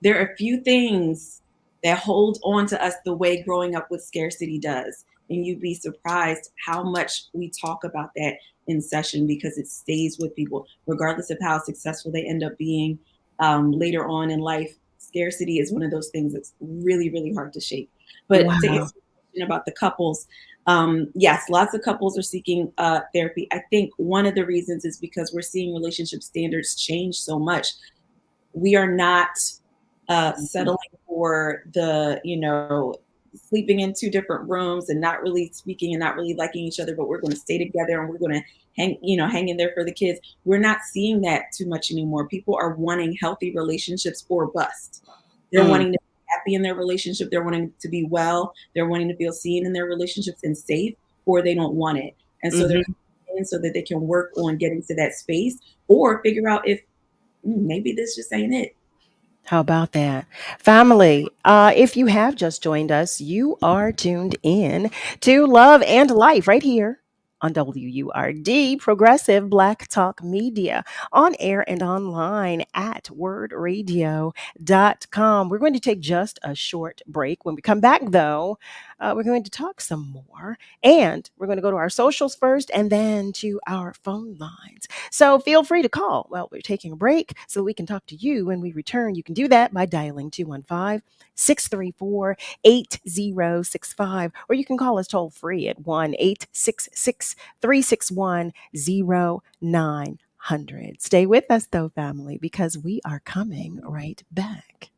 There are a few things that hold on to us the way growing up with scarcity does. And you'd be surprised how much we talk about that in session, because it stays with people, regardless of how successful they end up being later on in life. Scarcity is one of those things that's really, really hard to shake. But Wow. to answer the question about the couples, yes, lots of couples are seeking therapy. I think one of the reasons is because we're seeing relationship standards change so much. We are not settling for the, sleeping in two different rooms and not really speaking and not really liking each other, but we're going to stay together and we're going to hang in there for the kids. We're not seeing that too much anymore. People are wanting healthy relationships or bust. They're wanting to be happy in their relationship. They're wanting to be well. They're wanting to feel seen in their relationships and safe, or they don't want it. And so they're in so that they can work on getting to that space or figure out if maybe this just ain't it. How about that? Family, if you have just joined us, you are tuned in to Love and Life right here on WURD, Progressive Black Talk Media, on air and online at wordradio.com. We're going to take just a short break. When we come back, though, we're going to talk some more, and we're going to go to our socials first and then to our phone lines. So feel free to call while we're taking a break so we can talk to you when we return. You can do that by dialing 215-634-8065, or you can call us toll free at 1-866-361-0900. Stay with us, though, family, because we are coming right back.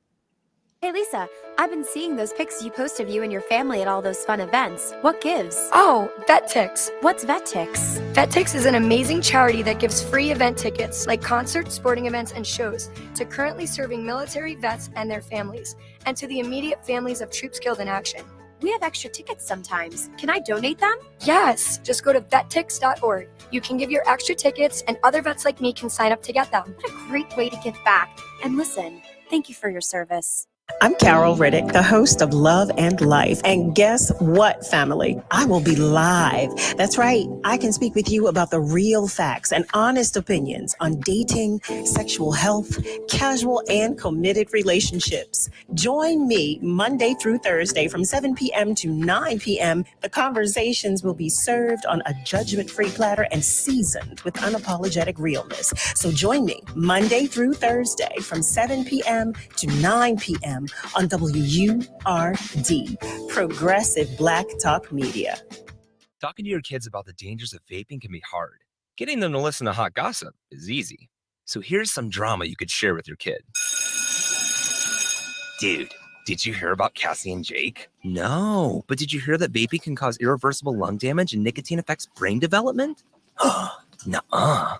Hey Lisa, I've been seeing those pics you post of you and your family at all those fun events. What gives? Oh, VetTix. What's VetTix? VetTix is an amazing charity that gives free event tickets, like concerts, sporting events, and shows, to currently serving military vets and their families, and to the immediate families of troops killed in action. We have extra tickets sometimes. Can I donate them? Yes, just go to vettix.org. You can give your extra tickets, and other vets like me can sign up to get them. What a great way to give back. And listen, thank you for your service. I'm Carol Riddick, the host of Love and Life. And guess what, family? I will be live. That's right. I can speak with you about the real facts and honest opinions on dating, sexual health, casual and committed relationships. Join me Monday through Thursday from 7 p.m. to 9 p.m. The conversations will be served on a judgment-free platter and seasoned with unapologetic realness. So join me Monday through Thursday from 7 p.m. to 9 p.m. on WURD, Progressive Black Talk Media. Talking to your kids about the dangers of vaping can be hard. Getting them to listen to hot gossip is easy. So here's some drama you could share with your kid. Dude, did you hear about Cassie and Jake? No, but did you hear that vaping can cause irreversible lung damage and nicotine affects brain development? Nuh-uh.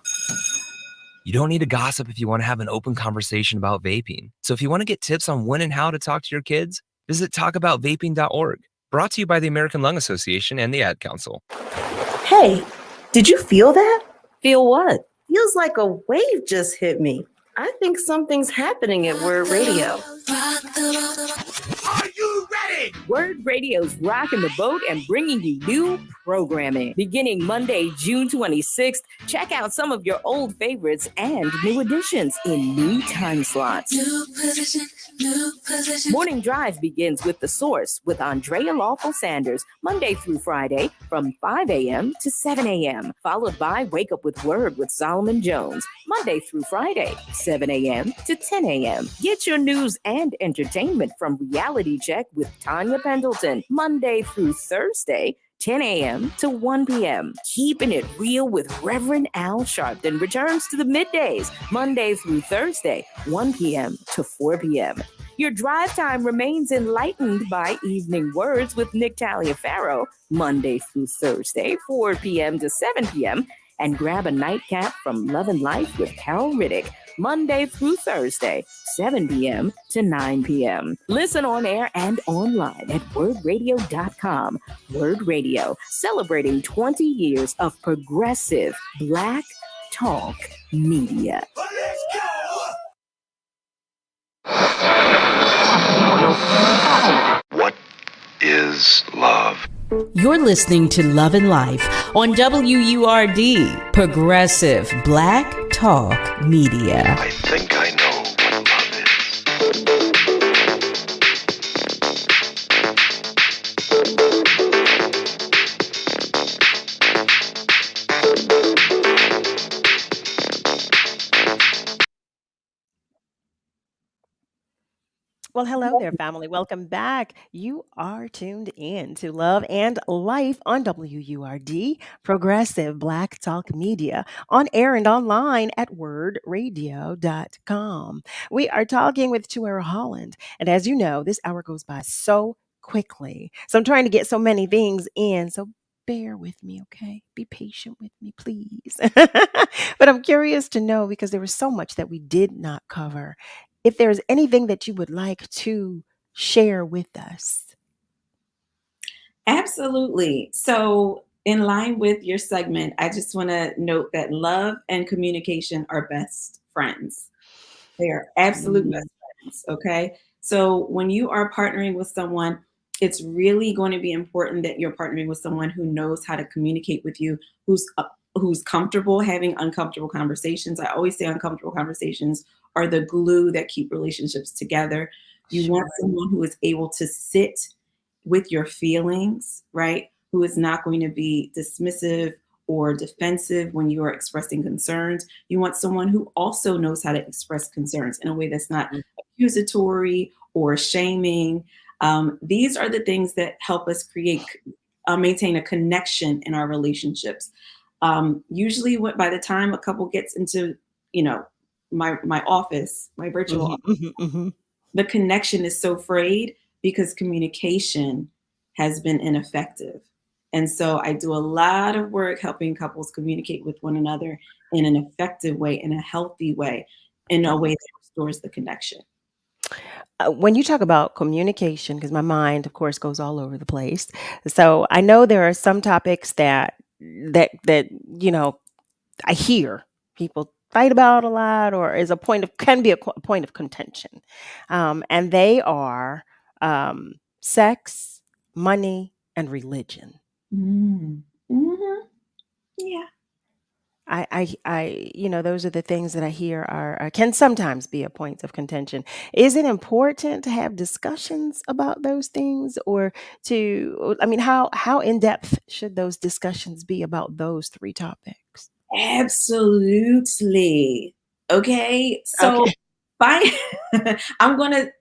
You don't need to gossip if you want to have an open conversation about vaping. So if you want to get tips on when and how to talk to your kids, visit talkaboutvaping.org. Brought to you by the American Lung Association and the Ad Council. Hey, did you feel that? Feel what? Feels like a wave just hit me. I think something's happening at WURD Radio. Are you ready? WURD Radio's rocking the boat and bringing you new programming. Beginning Monday, June 26th, check out some of your old favorites and new additions in new time slots. New position. Morning Drive begins with The Source with Andrea Lawful Sanders, Monday through Friday from 5 a.m. to 7 a.m., followed by Wake Up with WURD with Solomon Jones, Monday through Friday, 7 a.m. to 10 a.m. Get your news and entertainment from Reality Check with Tanya Pendleton, Monday through Thursday, 10 a.m. to 1 p.m. Keeping it real with Reverend Al Sharpton returns to the middays, Monday through Thursday, 1 p.m. to 4 p.m. Your drive time remains enlightened by Evening Words with Nick Taliaferro, Monday through Thursday, 4 p.m. to 7 p.m. And grab a nightcap from Love and Life with Carol Riddick, Monday through Thursday, 7 p.m. to 9 p.m. Listen on air and online at wordradio.com. WURD Radio, celebrating 20 years of progressive Black talk media. What is love? You're listening to Love and Life on WURD, Progressive Black Talk Media. I think I know what love is. there, family. Welcome back. You are tuned in to Love and Life on WURD, Progressive Black Talk Media, on air and online at wordradio.com. We are talking with TUERA Holland. And as you know, this hour goes by so quickly. So I'm trying to get so many things in. So bear with me, okay? Be patient with me, please. But I'm curious to know because there was so much that we did not cover. If there's anything that you would like to share with us. Absolutely. So, in line with your segment, I just want to note that love and communication are best friends. They are absolute Mm. best friends. Okay. So, when you are partnering with someone, it's really going to be important that you're partnering with someone who knows how to communicate with you, who's comfortable having uncomfortable conversations. I always say uncomfortable conversations are the glue that keep relationships together. You want Sure. someone who is able to sit with your feelings, right? Who is not going to be dismissive or defensive when you are expressing concerns. You want someone who also knows how to express concerns in a way that's not accusatory or shaming. These are the things that help us maintain a connection in our relationships. Usually, by the time a couple gets into, you know, my office, my virtual Mhm, office, mhm, mhm. the connection is so frayed because communication has been ineffective. And so I do a lot of work helping couples communicate with one another in an effective way, in a healthy way, in a way that restores the connection. When you talk about communication, because my mind, of course, goes all over the place. So I know there are some topics that you know I hear people fight about a lot, or is a point of can be a point of contention, and they are sex, money, and religion. Mm. Mhm. Yeah. Those are the things that I hear are can sometimes be a point of contention. Is it important to have discussions about those things, or I mean, how in depth should those discussions be about those three topics? Absolutely. Okay. So Okay. by I'm going to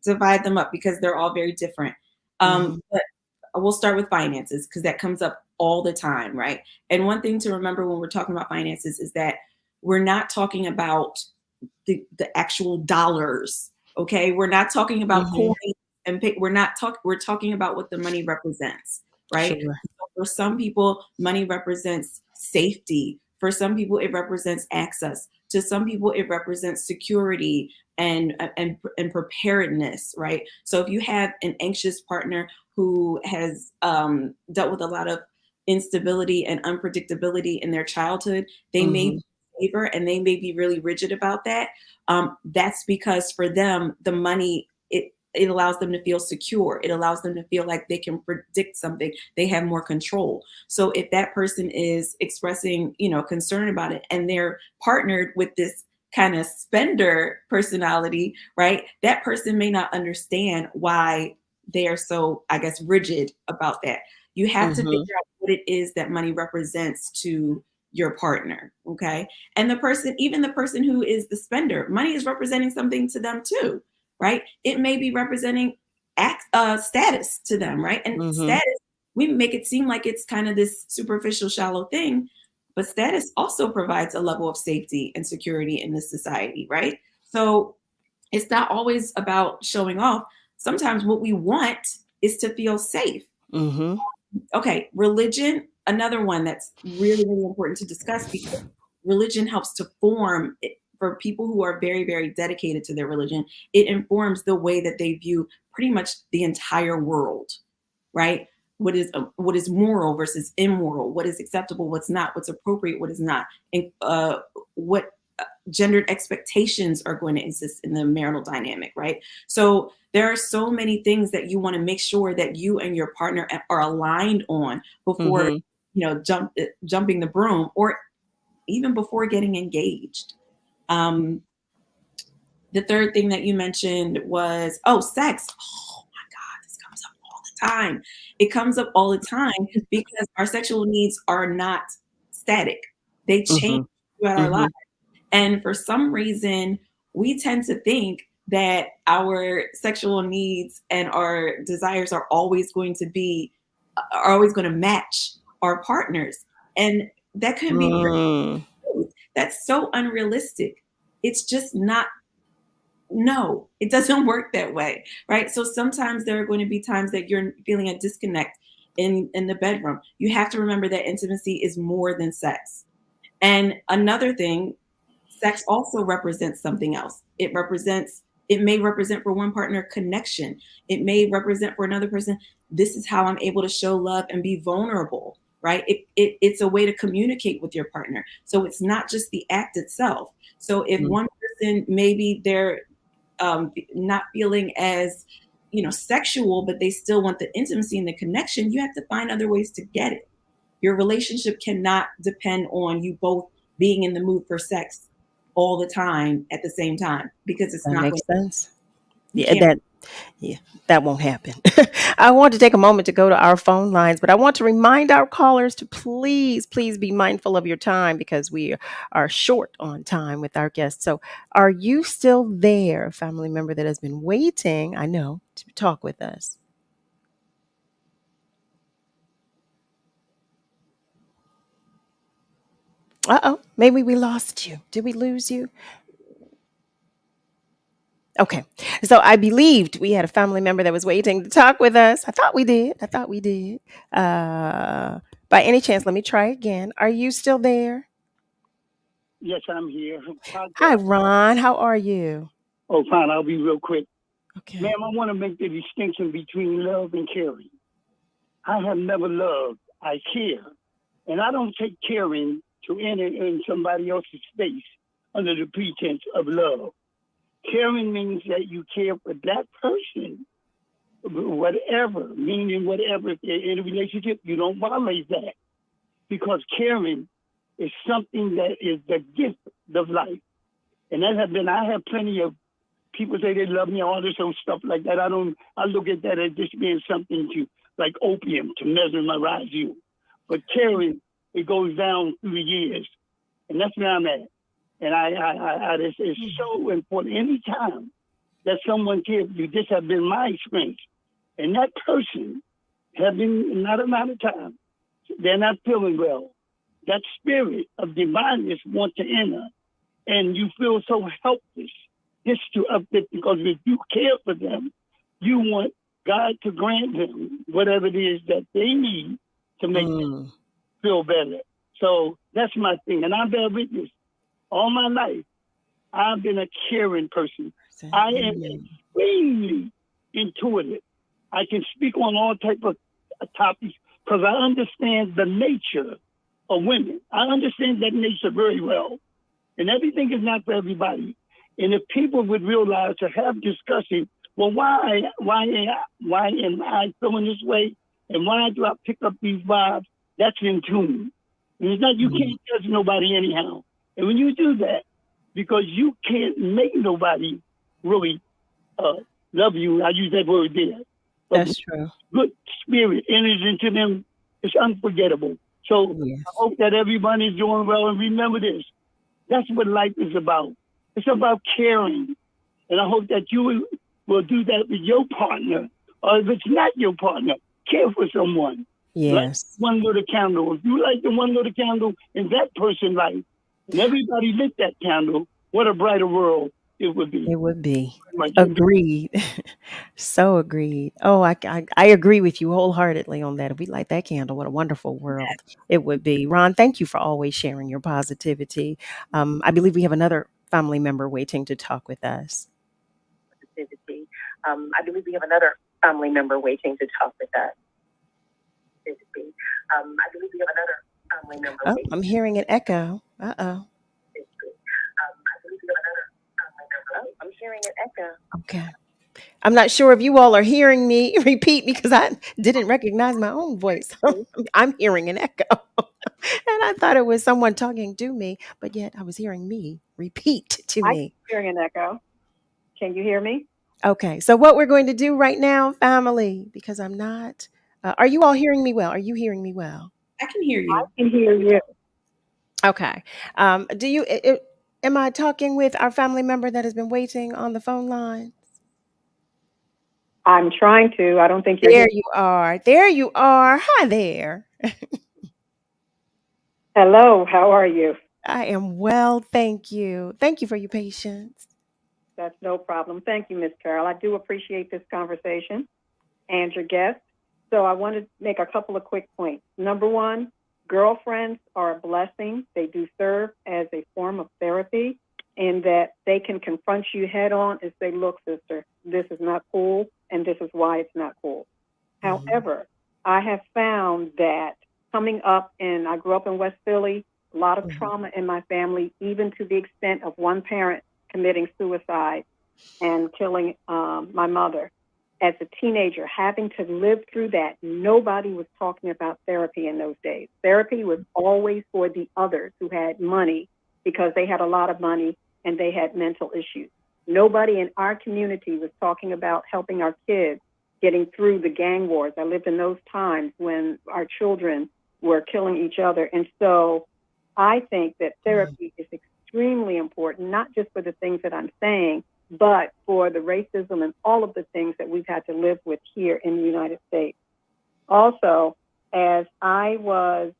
divide them up because they're all very different. Hmm. But we'll start with finances because that comes up all the time, right? And one thing to remember when we're talking about finances is that we're not talking about the actual dollars. Okay, we're not talking about Hmm. coins and we're talking about what the money represents, right? Sure. So for some people, money represents safety. For some people, it represents access. To some people, it represents security and preparedness, right? So if you have an anxious partner who has dealt with a lot of instability and unpredictability in their childhood, they may Hmm. favor and they may be really rigid about that. That's because for them, the money, it allows them to feel secure. It allows them to feel like they can predict something. They have more control. So if that person is expressing, concern about it and they're partnered with this kind of spender personality, right? That person may not understand why they are so, I guess, rigid about that. You have to Hmm. figure out what it is that money represents to your partner. Okay. And even the person who is the spender, money is representing something to them too, right? It may be representing status to them, right? And Hmm. status, we make it seem like it's kind of this superficial, shallow thing, but status also provides a level of safety and security in this society, right? So it's not always about showing off. Sometimes what we want is to feel safe. Hmm. Okay, religion, another one that's really, really important to discuss because religion helps to form for people who are very, very dedicated to their religion. It informs the way that they view pretty much the entire world, right? What is moral versus immoral? What is acceptable? What's not? What's appropriate? What is not? And what gendered expectations are going to exist in the marital dynamic, right? So there are so many things that you want to make sure that you and your partner are aligned on before, Hmm. jumping the broom or even before getting engaged. Um, the third thing that you mentioned was, sex. Oh my God, this comes up all the time. It comes up all the time because our sexual needs are not static. They change Hmm. throughout our Hmm. lives. And for some reason, we tend to think that our sexual needs and our desires are always going to match our partners. And that couldn't be Mm. that's so unrealistic. It's just not. No, it doesn't work that way, right? So sometimes there are going to be times that you're feeling a disconnect in the bedroom. You have to remember that intimacy is more than sex. And another thing, sex also represents something else. It may represent for one partner connection. It may represent for another person, this is how I'm able to show love and be vulnerable, right? It's a way to communicate with your partner. So it's not just the act itself. So if one person, maybe they're not feeling as sexual, but they still want the intimacy and the connection, you have to find other ways to get it. Your relationship cannot depend on you both being in the mood for sex all the time at the same time, because it's That not makes going sense. you Yeah, can't. that won't happen. I want to take a moment to go to our phone lines, but I want to remind our callers to please, please be mindful of your time because we are short on time with our guests. So, are you still there, a family member that has been waiting, I know, to talk with us? Uh-oh, maybe we lost you. Did we lose you? Okay. So I believed we had a family member that was waiting to talk with us. I thought we did. I thought we did. Uh, by any chance, let me try again. Are you still there? Yes, I'm here. Hi, Ron. How are you? Oh, fine. I'll be real quick. Okay. Ma'am, I want to make the distinction between love and caring. I have never loved. I care. And I don't take caring to enter in somebody else's space under the pretense of love. Caring means that you care for that person, whatever, meaning whatever. If they're in a relationship, you don't violate that. Because caring is something that is the gift of life. And I have plenty of people say they love me, all this old stuff like that. I look at that as just being something to, like opium, to mesmerize you. But caring, it goes down through the years. And that's where I'm at. And it's so important. Anytime that someone cares for you, this has been my experience. And that person has been, not amount of time, they're not feeling well. That spirit of divineness wants to enter. And you feel so helpless just to uplift, because if you care for them, you want God to grant them whatever it is that they need to make them feel better. So that's my thing. And I'm bear witness. All my life, I've been a caring person. I am extremely intuitive. I can speak on all type of topics because I understand the nature of women. I understand that nature very well. And everything is not for everybody. And if people would realize to have discussion, well, why am I feeling this way? And why do I pick up these vibes? That's in tune. And it's not, you can't judge nobody anyhow. And when you do that, because you can't make nobody really love you, I use that word there. But that's true. Good spirit enters into them. It's unforgettable. So I hope that everybody's doing well. And remember this. That's what life is about. It's about caring. And I hope that you will do that with your partner. Or if it's not your partner, care for someone. Yes. Like one little candle. If you like the one little candle in that person's life, and everybody lit that candle, what a brighter world it would be. It would be. Agreed. So agreed. Oh, I agree with you wholeheartedly on that. If we light that candle, what a wonderful world it would be. Ron, thank you for always sharing your positivity. I believe we have another family member waiting to talk with us. I believe we have another family member waiting to talk with us. I believe we have another family member. Oh, I'm hearing an echo. Uh-oh. I'm hearing an echo. Okay. I'm not sure if you all are hearing me repeat because I didn't recognize my own voice. I'm hearing an echo. And I thought it was someone talking to me, but yet I was hearing me repeat to me. I'm hearing an echo. Can you hear me? Okay. So what we're going to do right now, family, because I'm not, are you all hearing me well? Are you hearing me well? I can hear you. I can hear you. Okay. Do you, Am I talking with our family member that has been waiting on the phone line? I'm trying to. I don't think you're There here. you are. There you are. Hi there. Hello, how are you? I am well, thank you. Thank you for your patience. That's no problem. Thank you, Miss Carol. I do appreciate this conversation and your guest. So I want to make a couple of quick points. Number one, girlfriends are a blessing. They do serve as a form of therapy in that they can confront you head on and say, look, sister, this is not cool, and this is why it's not cool. However, I have found that coming up, and I grew up in West Philly, a lot of trauma in my family, even to the extent of one parent committing suicide and killing my mother. As a teenager, having to live through that, nobody was talking about therapy in those days. Therapy was always for the others who had money because they had a lot of money and they had mental issues. Nobody in our community was talking about helping our kids getting through the gang wars. I lived in those times when our children were killing each other. And so I think that therapy is extremely important, not just for the things that I'm saying, but for the racism and all of the things that we've had to live with here in the United States. Also, as I was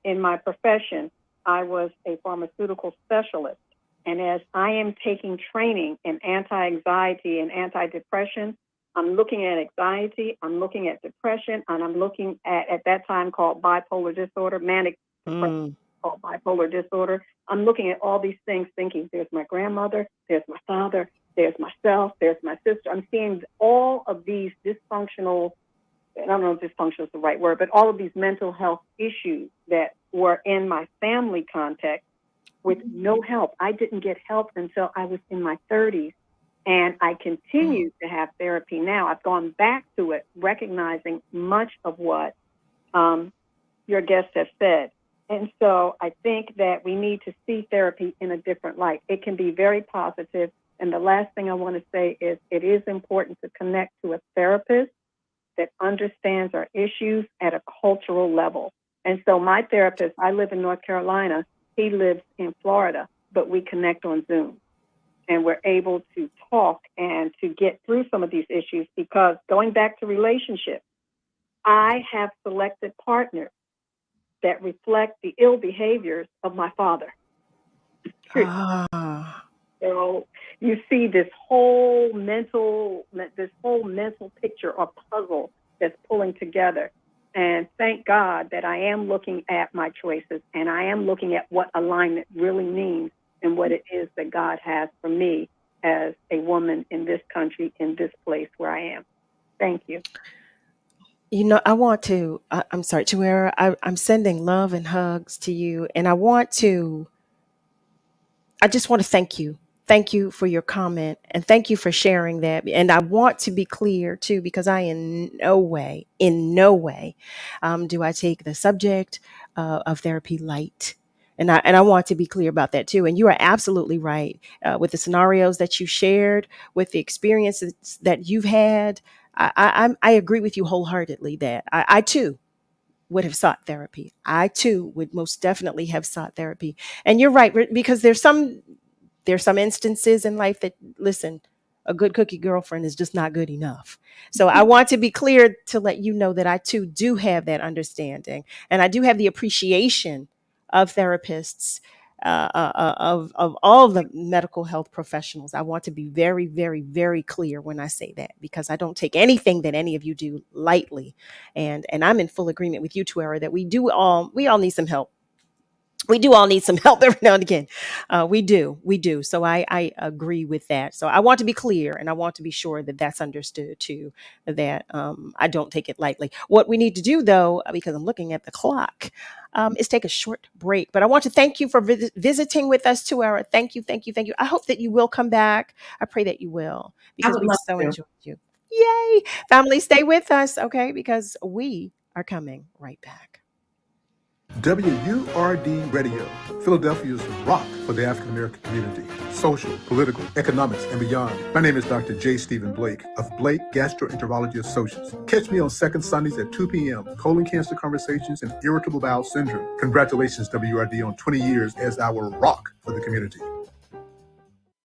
in my profession, I was a pharmaceutical specialist. And as I am taking training in anti-anxiety and anti-depression, I'm looking at anxiety, I'm looking at depression, and I'm looking at that time called bipolar disorder, manic depression called bipolar disorder. I'm looking at all these things thinking, there's my grandmother, there's my father, there's myself, there's my sister. I'm seeing all of these dysfunctional, I don't know if dysfunctional is the right word, but all of these mental health issues that were in my family context with no help. I didn't get help until I was in my 30s. And I continue to have therapy now. I've gone back to it, recognizing much of what your guests have said. And so I think that we need to see therapy in a different light. It can be very positive. And the last thing I want to say is it is important to connect to a therapist that understands our issues at a cultural level. And so my therapist, I live in North Carolina, he lives in Florida, but we connect on Zoom. And we're able to talk and to get through some of these issues because going back to relationships, I have selected partners that reflect the ill behaviors of my father. So you see this whole mental picture or puzzle that's pulling together. And thank God that I am looking at my choices and I am looking at what alignment really means and what it is that God has for me as a woman in this country, in this place where I am. Thank you. You know, I'm sorry, TUERA, I'm sending love and hugs to you. And I just want to thank you. Thank you for your comment and thank you for sharing that. And I want to be clear too, because I in no way do I take the subject of therapy light. And I want to be clear about that too. And you are absolutely right with the scenarios that you shared, with the experiences that you've had. I agree with you wholeheartedly that I too would have sought therapy. I too would most definitely have sought therapy. And you're right, because there's some instances in life that, listen, a good cookie girlfriend is just not good enough. So I want to be clear to let you know that I too do have that understanding. And I do have the appreciation of therapists, of all the medical health professionals. I want to be very, very, very clear when I say that, because I don't take anything that any of you do lightly. And I'm in full agreement with you, TUERA, that we all need some help. We do all need some help every now and again. We do. So I agree with that. So I want to be clear and I want to be sure that that's understood too, that I don't take it lightly. What we need to do though, because I'm looking at the clock, is take a short break. But I want to thank you for visiting with us, TUERA. Thank you. I hope that you will come back. I pray that you will, because we've so enjoyed you. Yay. Family, stay with us, okay? Because we are coming right back. WURD Radio, Philadelphia's rock for the African American community, social, political, economics, and beyond. My name is Dr. J. Stephen Blake of Blake Gastroenterology Associates. Catch me on second Sundays at 2 p.m. Colon cancer conversations and irritable bowel syndrome. Congratulations, WURD, on 20 years as our rock for the community.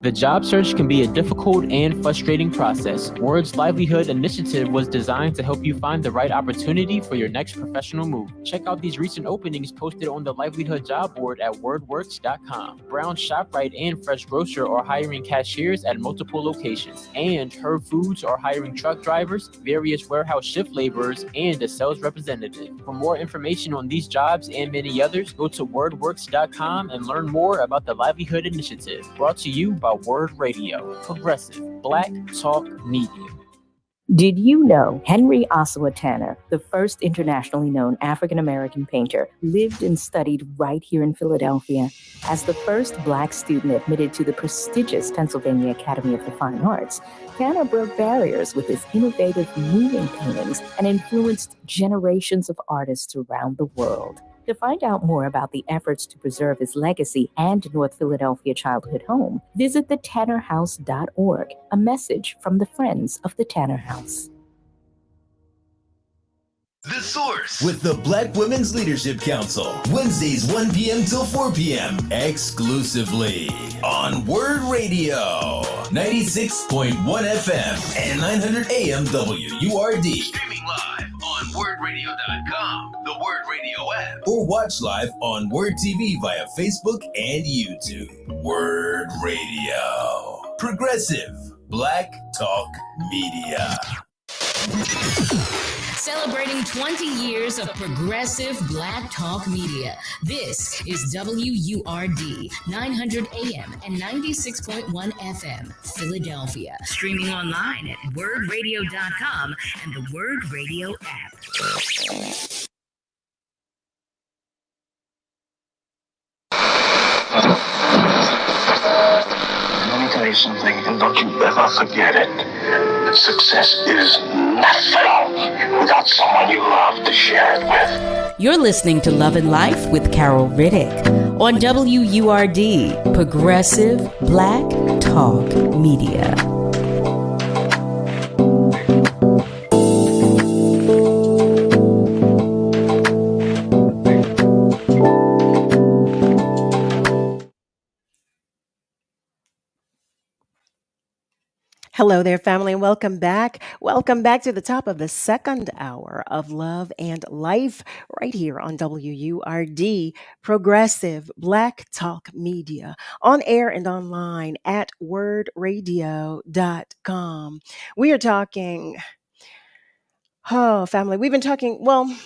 The job search can be a difficult and frustrating process. WURD's Livelihood Initiative was designed to help you find the right opportunity for your next professional move. Check out these recent openings posted on the Livelihood job board at wordworks.com. Brown ShopRite and Fresh Grocer are hiring cashiers at multiple locations, and Herb Foods are hiring truck drivers, various warehouse shift laborers, and a sales representative. For more information on these jobs and many others, go to wordworks.com and learn more about the Livelihood Initiative, brought to you by WURD Radio, progressive Black talk media. Did you know Henry Ossawa Tanner, the first internationally known African-American painter, lived and studied right here in Philadelphia? As the first Black student admitted to the prestigious Pennsylvania Academy of the Fine Arts, Tanner broke barriers with his innovative moving paintings and influenced generations of artists around the world. To find out more about the efforts to preserve his legacy and North Philadelphia childhood home, visit thetannerhouse.org, a message from the Friends of the Tanner House. The Source with the Black Women's Leadership Council. Wednesdays 1 p.m. till 4 p.m. exclusively on WURD Radio. 96.1 FM and 900 AM WURD. Streaming live on wordradio.com, the WURD Radio app, or watch live on WURD TV via Facebook and YouTube. WURD Radio. Progressive Black Talk Media. Celebrating 20 years of progressive Black talk media. This is WURD, 900 AM and 96.1 FM, Philadelphia. Streaming online at wordradio.com and the WURD Radio app. Let me tell you something, and don't you ever forget it. Success is nothing without someone you love to share it with. You're listening to Love and Life with Carol Riddick on WURD, Progressive Black Talk Media. Hello there, family, and welcome back. Welcome back to the top of the second hour of Love and Life right here on WURD, Progressive Black Talk Media, on air and online at wordradio.com. We are talking, family, we've been talking, well,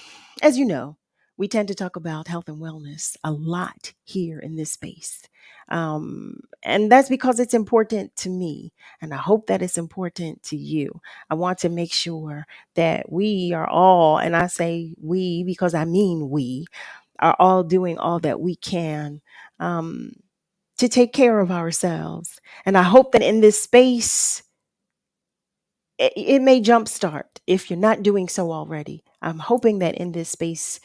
as you know, we tend to talk about health and wellness a lot here in this space. And that's because it's important to me. And I hope that it's important to you. I want to make sure that we are all, and I say we because I mean we, are all doing all that we can to take care of ourselves. And I hope that in this space, it may jumpstart if you're not doing so already. I'm hoping that in this space,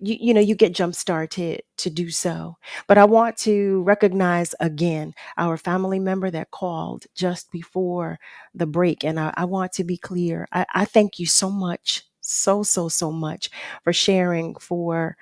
you get jump started to do so. But I want to recognize again our family member that called just before the break. And I want to be clear. I thank you so much, so much for sharing, for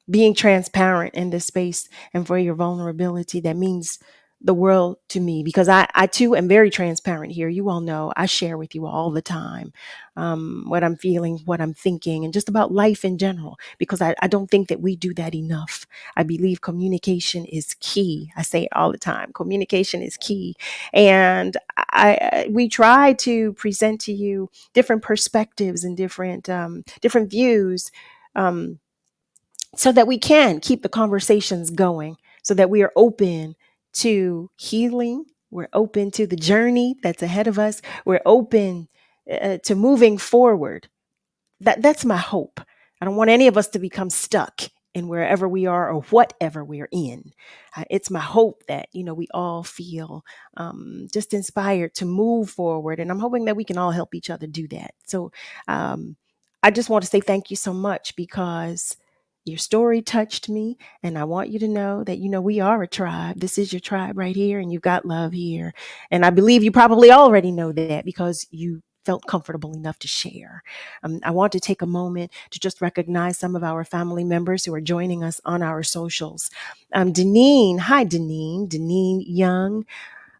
being transparent in this space, and for your vulnerability. That means the world to me, because I too am very transparent here. You all know I share with you all the time what I'm feeling, what I'm thinking, and just about life in general, because I don't think that we do that enough. I believe communication is key. I say it all the time. Communication is key. And we try to present to you different perspectives and different views, so that we can keep the conversations going, so that we are open to healing. We're open to the journey that's ahead of us. We're open to moving forward. That's my hope. I don't want any of us to become stuck in wherever we are or whatever we're in. It's my hope that, we all feel just inspired to move forward. And I'm hoping that we can all help each other do that. So I just want to say thank you so much, because your story touched me, and I want you to know that, we are a tribe. This is your tribe right here, and you've got love here. And I believe you probably already know that, because you felt comfortable enough to share. I want to take a moment to just recognize some of our family members who are joining us on our socials. Deneen, hi Deneen, Deneen Young,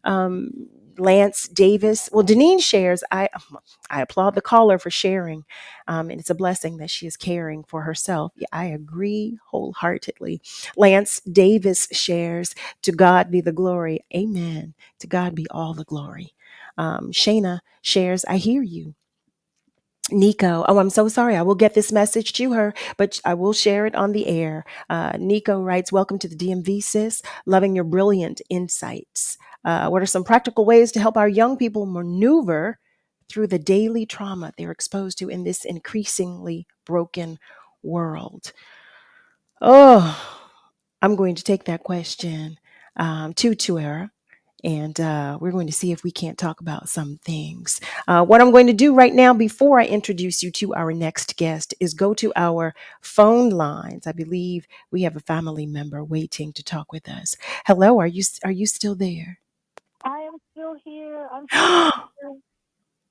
um, Lance Davis. Well, Deneen shares. I applaud the caller for sharing, and it's a blessing that she is caring for herself. Yeah, I agree wholeheartedly. Lance Davis shares, "To God be the glory." Amen. To God be all the glory. Shayna shares, "I hear you." Nico, oh, I'm so sorry. I will get this message to her, but I will share it on the air. Nico writes, "Welcome to the DMV, sis. Loving your brilliant insights. What are some practical ways to help our young people maneuver through the daily trauma they're exposed to in this increasingly broken world?" Oh, I'm going to take that question to TUERA, and we're going to see if we can't talk about some things. What I'm going to do right now, before I introduce you to our next guest, is go to our phone lines. I believe we have a family member waiting to talk with us. Hello, are you still there? I am still here. I'm still here.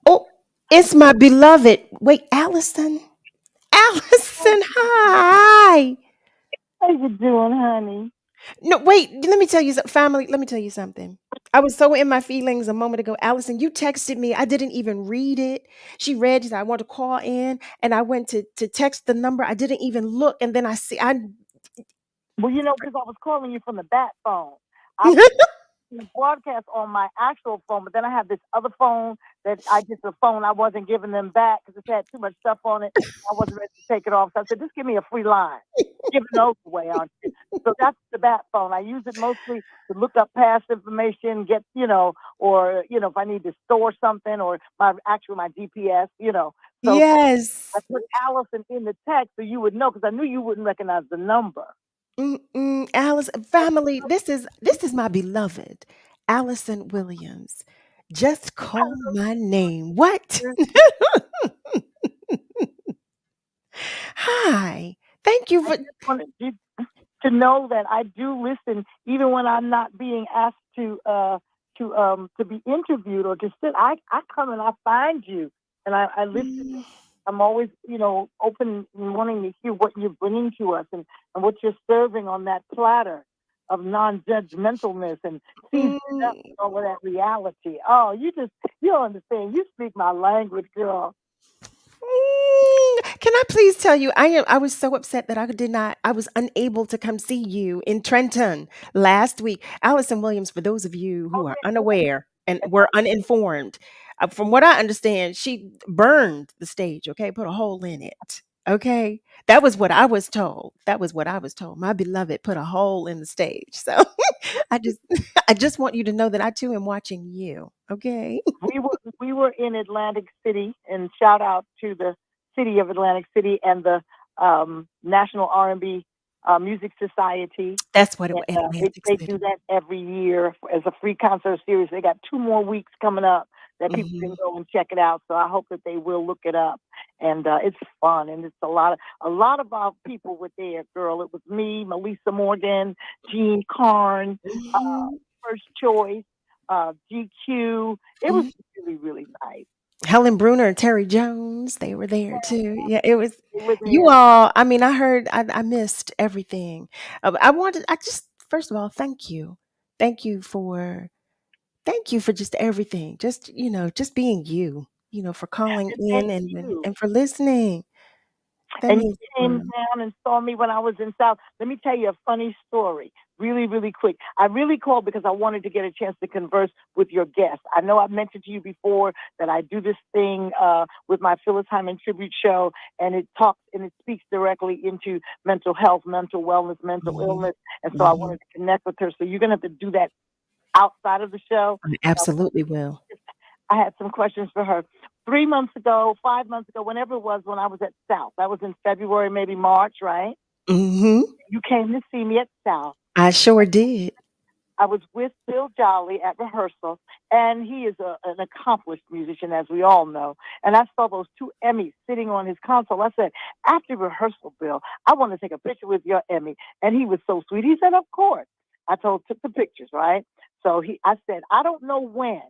Oh, it's my beloved. Wait, Allison. Allison, hi. How you doing, honey? No, wait. Let me tell you, family. Let me tell you something. I was so in my feelings a moment ago. Allison, you texted me. I didn't even read it. She read it. I want to call in, and I went to text the number. I didn't even look, and then I see. I Well, because I was calling you from the bat phone. I was the broadcast on my actual phone, but then I have this other phone that the phone I wasn't giving them back because it had too much stuff on it. I wasn't ready to take it off. So I said, just give me a free line. Giving those away, aren't you? So that's the bat phone. I use it mostly to look up past information, get, or, if I need to store something or my GPS, So Yes. I put Allison in the text so you would know because I knew you wouldn't recognize the number. Alice, family. This is my beloved Allison Williams. Just call my name. What? Hi. Thank you I for. just wanted you to know that I do listen, even when I'm not being asked to be interviewed or to sit. I come and I find you, and I listen. I'm always, open and wanting to hear what you're bringing to us and what you're serving on that platter of non-judgmentalness and seasoning up all of that reality. Oh, you don't understand. You speak my language, girl. Can I please tell you, I was so upset that I was unable to come see you in Trenton last week. Allison Williams, for those of you who are unaware and were uninformed, from what I understand, she burned the stage, okay, put a hole in it. Okay. That was what I was told. That was what I was told. My beloved put a hole in the stage. So I just I just want you to know that I too am watching you. Okay. We were in Atlantic City, and shout out to the city of Atlantic City and the National R&B Music Society. That's what it And, was, Atlantic they City. do that every year as a free concert series. They got 2 more weeks coming up that people can go and check it out. So I hope that they will look it up. And it's fun, and it's a lot of our people were there, girl. It was me, Melissa Morgan, Gene Carn, First Choice, GQ. It was really, really nice. Helen Bruner and Terry Jones, they were there too. Yeah, it was They were you there. all. I mean, I missed everything. I just, first of all, thank you for just everything. Just just being you. For calling And thank in and you. and for listening. That And you means the came world. down and saw me when I was in South. Let me tell you a funny story, really, really quick. I really called because I wanted to get a chance to converse with your guest. I know I've mentioned to you before that I do this thing with my Phyllis Hyman tribute show, and it speaks directly into mental health, mental wellness, mental illness. And so I wanted to connect with her. So you're going to have to do that outside of the show. I absolutely will. I had some questions for her. 3 months ago, 5 months ago, whenever it was when I was at South, that was in February, maybe March, right? Hmm. You came to see me at South. I sure did. I was with Bill Jolly at rehearsal, and he is an accomplished musician, as we all know. And I saw those 2 Emmys sitting on his console. I said, after rehearsal, Bill, I want to take a picture with your Emmy. And he was so sweet. He said, of course. Took the pictures, right? So I said, I don't know when,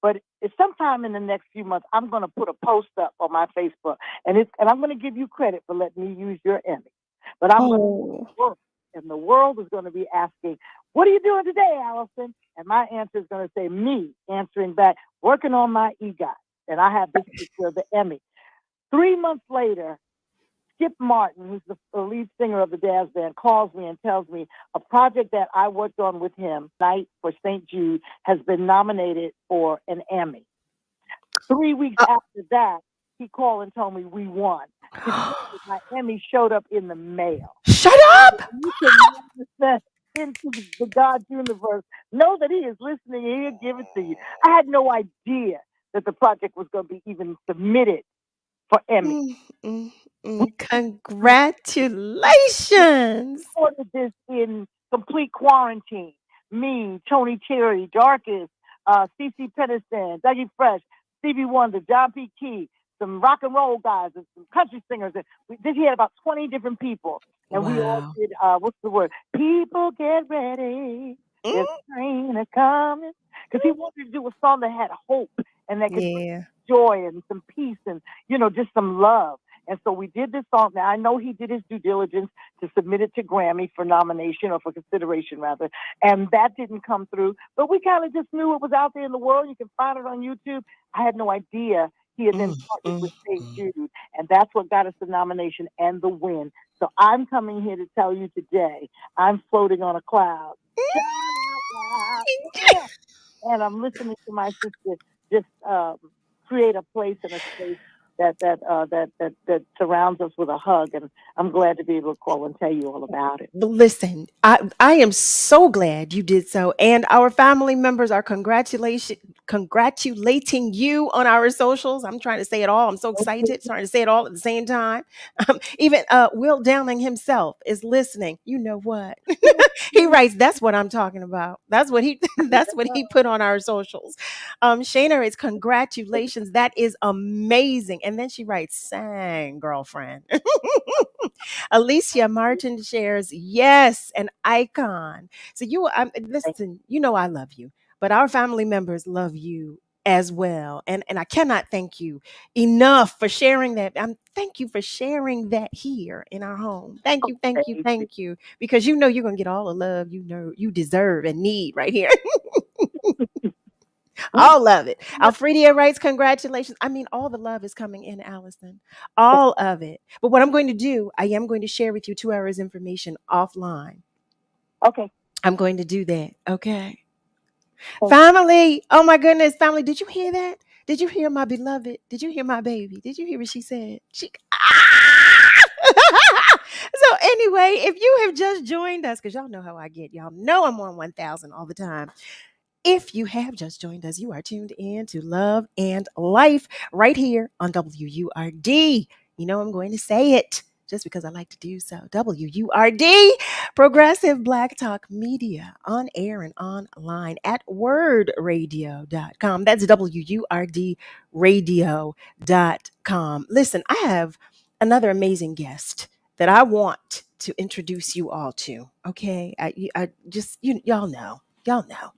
But it's sometime in the next few months, I'm going to put a post up on my Facebook, and I'm going to give you credit for letting me use your Emmy. But I'm going to work, and the world is going to be asking, "What are you doing today, Allison?" And my answer is going to say, me answering back, working on my EGOT. And I have this picture of the Emmy. 3 months later, Skip Martin, who's the lead singer of the jazz band, calls me and tells me a project that I worked on with him, Night for St. Jude, has been nominated for an Emmy. 3 weeks after that, he called and told me we won. My Emmy showed up in the mail. Shut up! You can manifest into the God's universe. Know that He is listening and He'll give it to you. I had no idea that the project was going to be even submitted for Emmy. Congratulations! We recorded this in complete quarantine. Me, Tony Terry, Darkest, CeCe Peniston, Dougie Fresh, Stevie Wonder, John P. Key, some rock and roll guys, and some country singers. He had about 20 different people. And we all did, what's the word? People get ready. There's a train coming. Because he wanted to do a song that had hope and that could bring joy and some peace and, just some love. And so we did this song. Now, I know he did his due diligence to submit it to Grammy for nomination or for consideration, rather. And that didn't come through. But we kind of just knew it was out there in the world. You can find it on YouTube. I had no idea he had been partnered with St. Jude. And that's what got us the nomination and the win. So I'm coming here to tell you today, I'm floating on a cloud. And I'm listening to my sister just create a place and a space that surrounds us with a hug, and I'm glad to be able to call and tell you all about it. Listen, I am so glad you did so, and our family members are congratulating you on our socials. I'm trying to say it all. I'm so excited, trying to say it all at the same time. Even Will Downing himself is listening. You know what? He writes, "That's what I'm talking about." That's what he put on our socials. Shayna writes, "Congratulations, that is amazing." And then she writes, "Sang, girlfriend." Alicia Martin shares, "Yes, an icon." So listen, I love you, but our family members love you as well. And I cannot thank you enough for sharing that. Thank you for sharing that here in our home. Thank you, thank you, thank you. Because you're gonna get all the love you deserve and need right here. All of it. Alfredia writes, "Congratulations." I mean, all the love is coming in, Allison. All of it. But what I'm going to do, I am going to share with you TUERA's information offline. Okay. I'm going to do that. Okay. Family. Oh my goodness. Family, did you hear that? Did you hear my beloved? Did you hear my baby? Did you hear what she said? So anyway, if you have just joined us, because y'all know how I get, y'all know I'm on 1000 all the time. If you have just joined us, you are tuned in to Love and Life right here on WURD. I'm going to say it just because I like to do so. WURD, Progressive Black Talk Media, on air and online at wordradio.com. That's WURDradio.com. Listen, I have another amazing guest that I want to introduce you all to. Okay, I just y'all know. Y'all know.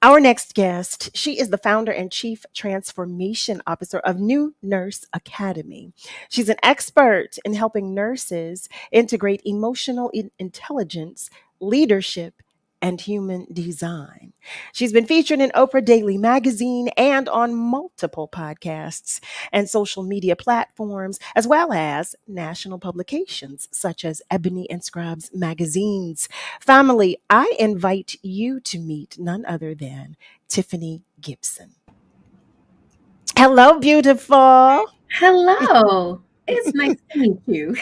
Our next guest, she is the founder and chief transformation officer of New Nurse Academy. She's an expert in helping nurses integrate emotional intelligence, leadership, and human design. She's been featured in Oprah Daily Magazine and on multiple podcasts and social media platforms, as well as national publications such as Ebony and Scrubs magazines. Family, I invite you to meet none other than Tiffany Gibson. Hello, beautiful. Hello. It's nice to meet you.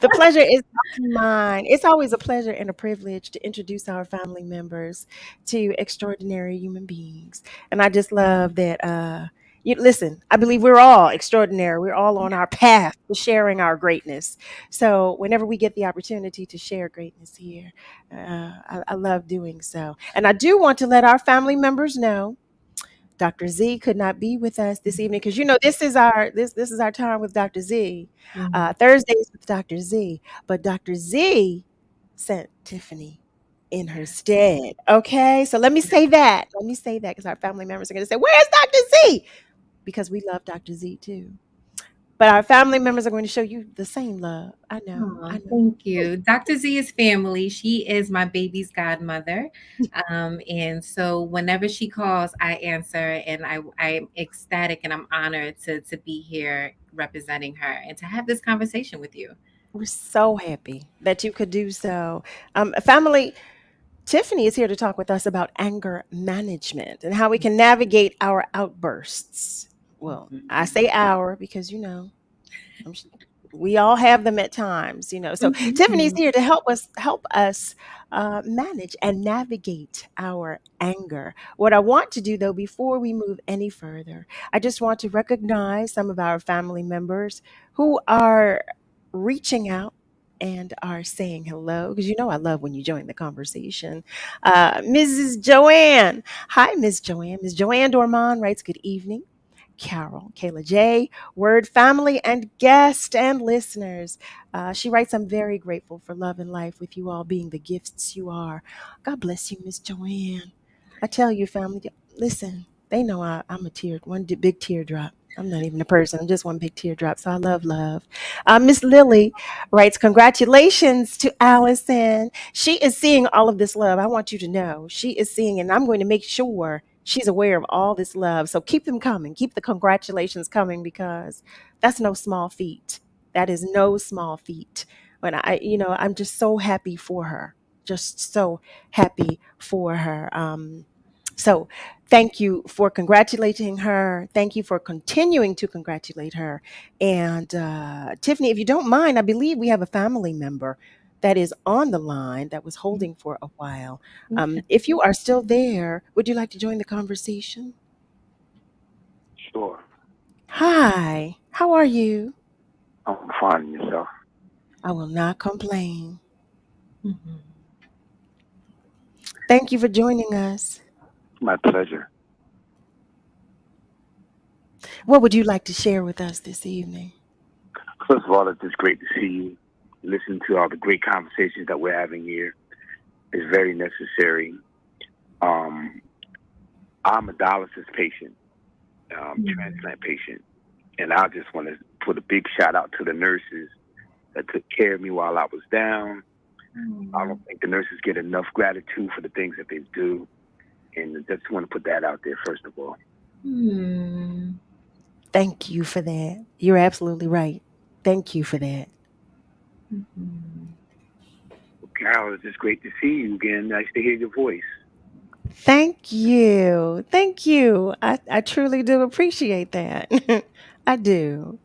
The pleasure is mine. It's always a pleasure and a privilege to introduce our family members to extraordinary human beings. And I just love that you listen, I believe we're all extraordinary. We're all on our path to sharing our greatness. So whenever we get the opportunity to share greatness here, I love doing so. And I do want to let our family members know Dr. Z could not be with us this evening because this is our time with Dr. Z, Thursdays with Dr. Z. But Dr. Z sent Tiffany in her stead. Okay, so let me say that. Let me say that because our family members are going to say, "Where's Dr. Z?" Because we love Dr. Z too. But our family members are going to show you the same love. I know. Oh, I know. thank you. Dr. Z is family. She is my baby's godmother. And so whenever she calls, I answer, and I'm ecstatic and I'm honored to be here representing her and to have this conversation with you. We're so happy that you could do so. Family, Tiffany is here to talk with us about anger management and how we can navigate our outbursts. Well, I say our because, I'm s- we all have them at times, So Tiffany's Mhm. here to help us manage and navigate our anger. What I want to do though, before we move any further, I just want to recognize some of our family members who are reaching out and are saying hello because I love when you join the conversation. Mrs. Joanne, hi, Miss Joanne. Miss Joanne Dorman writes, "Good evening, Carol, Kayla J, Word family, and guest and listeners." She writes, "I'm very grateful for love and life with you all being the gifts you are." God bless you, Miss Joanne. I tell you, family, listen, they know I'm a big teardrop. I'm not even a person. I'm just one big teardrop. So I love love. Miss Lily writes, "Congratulations to Allison. She is seeing all of this love. I want you to know she is seeing, and I'm going to make sure she's aware of all this love. So keep them coming. Keep the congratulations coming because that's no small feat. That is no small feat. When I'm just so happy for her. Just so happy for her. So thank you for congratulating her. Thank you for continuing to congratulate her. And Tiffany, if you don't mind, I believe we have a family member that is on the line that was holding for a while. Okay. If you are still there, would you like to join the conversation? Sure. Hi, how are you? I'm finding yourself. I will not complain. Mhm. Thank you for joining us. My pleasure. What would you like to share with us this evening? First of all, it's just great to see you. Listen to all the great conversations that we're having here. It's very necessary. Um, I'm a dialysis patient, transplant patient, and I just want to put a big shout out to the nurses that took care of me while I was down. I don't think the nurses get enough gratitude for the things that they do, and I just want to put that out there first of all. Hmm. Thank you for that. You're absolutely right. Thank you for that. Mhm. Carol, it's just great to see you again. Nice to hear your voice. Thank you. Thank you. I truly do appreciate that. I do.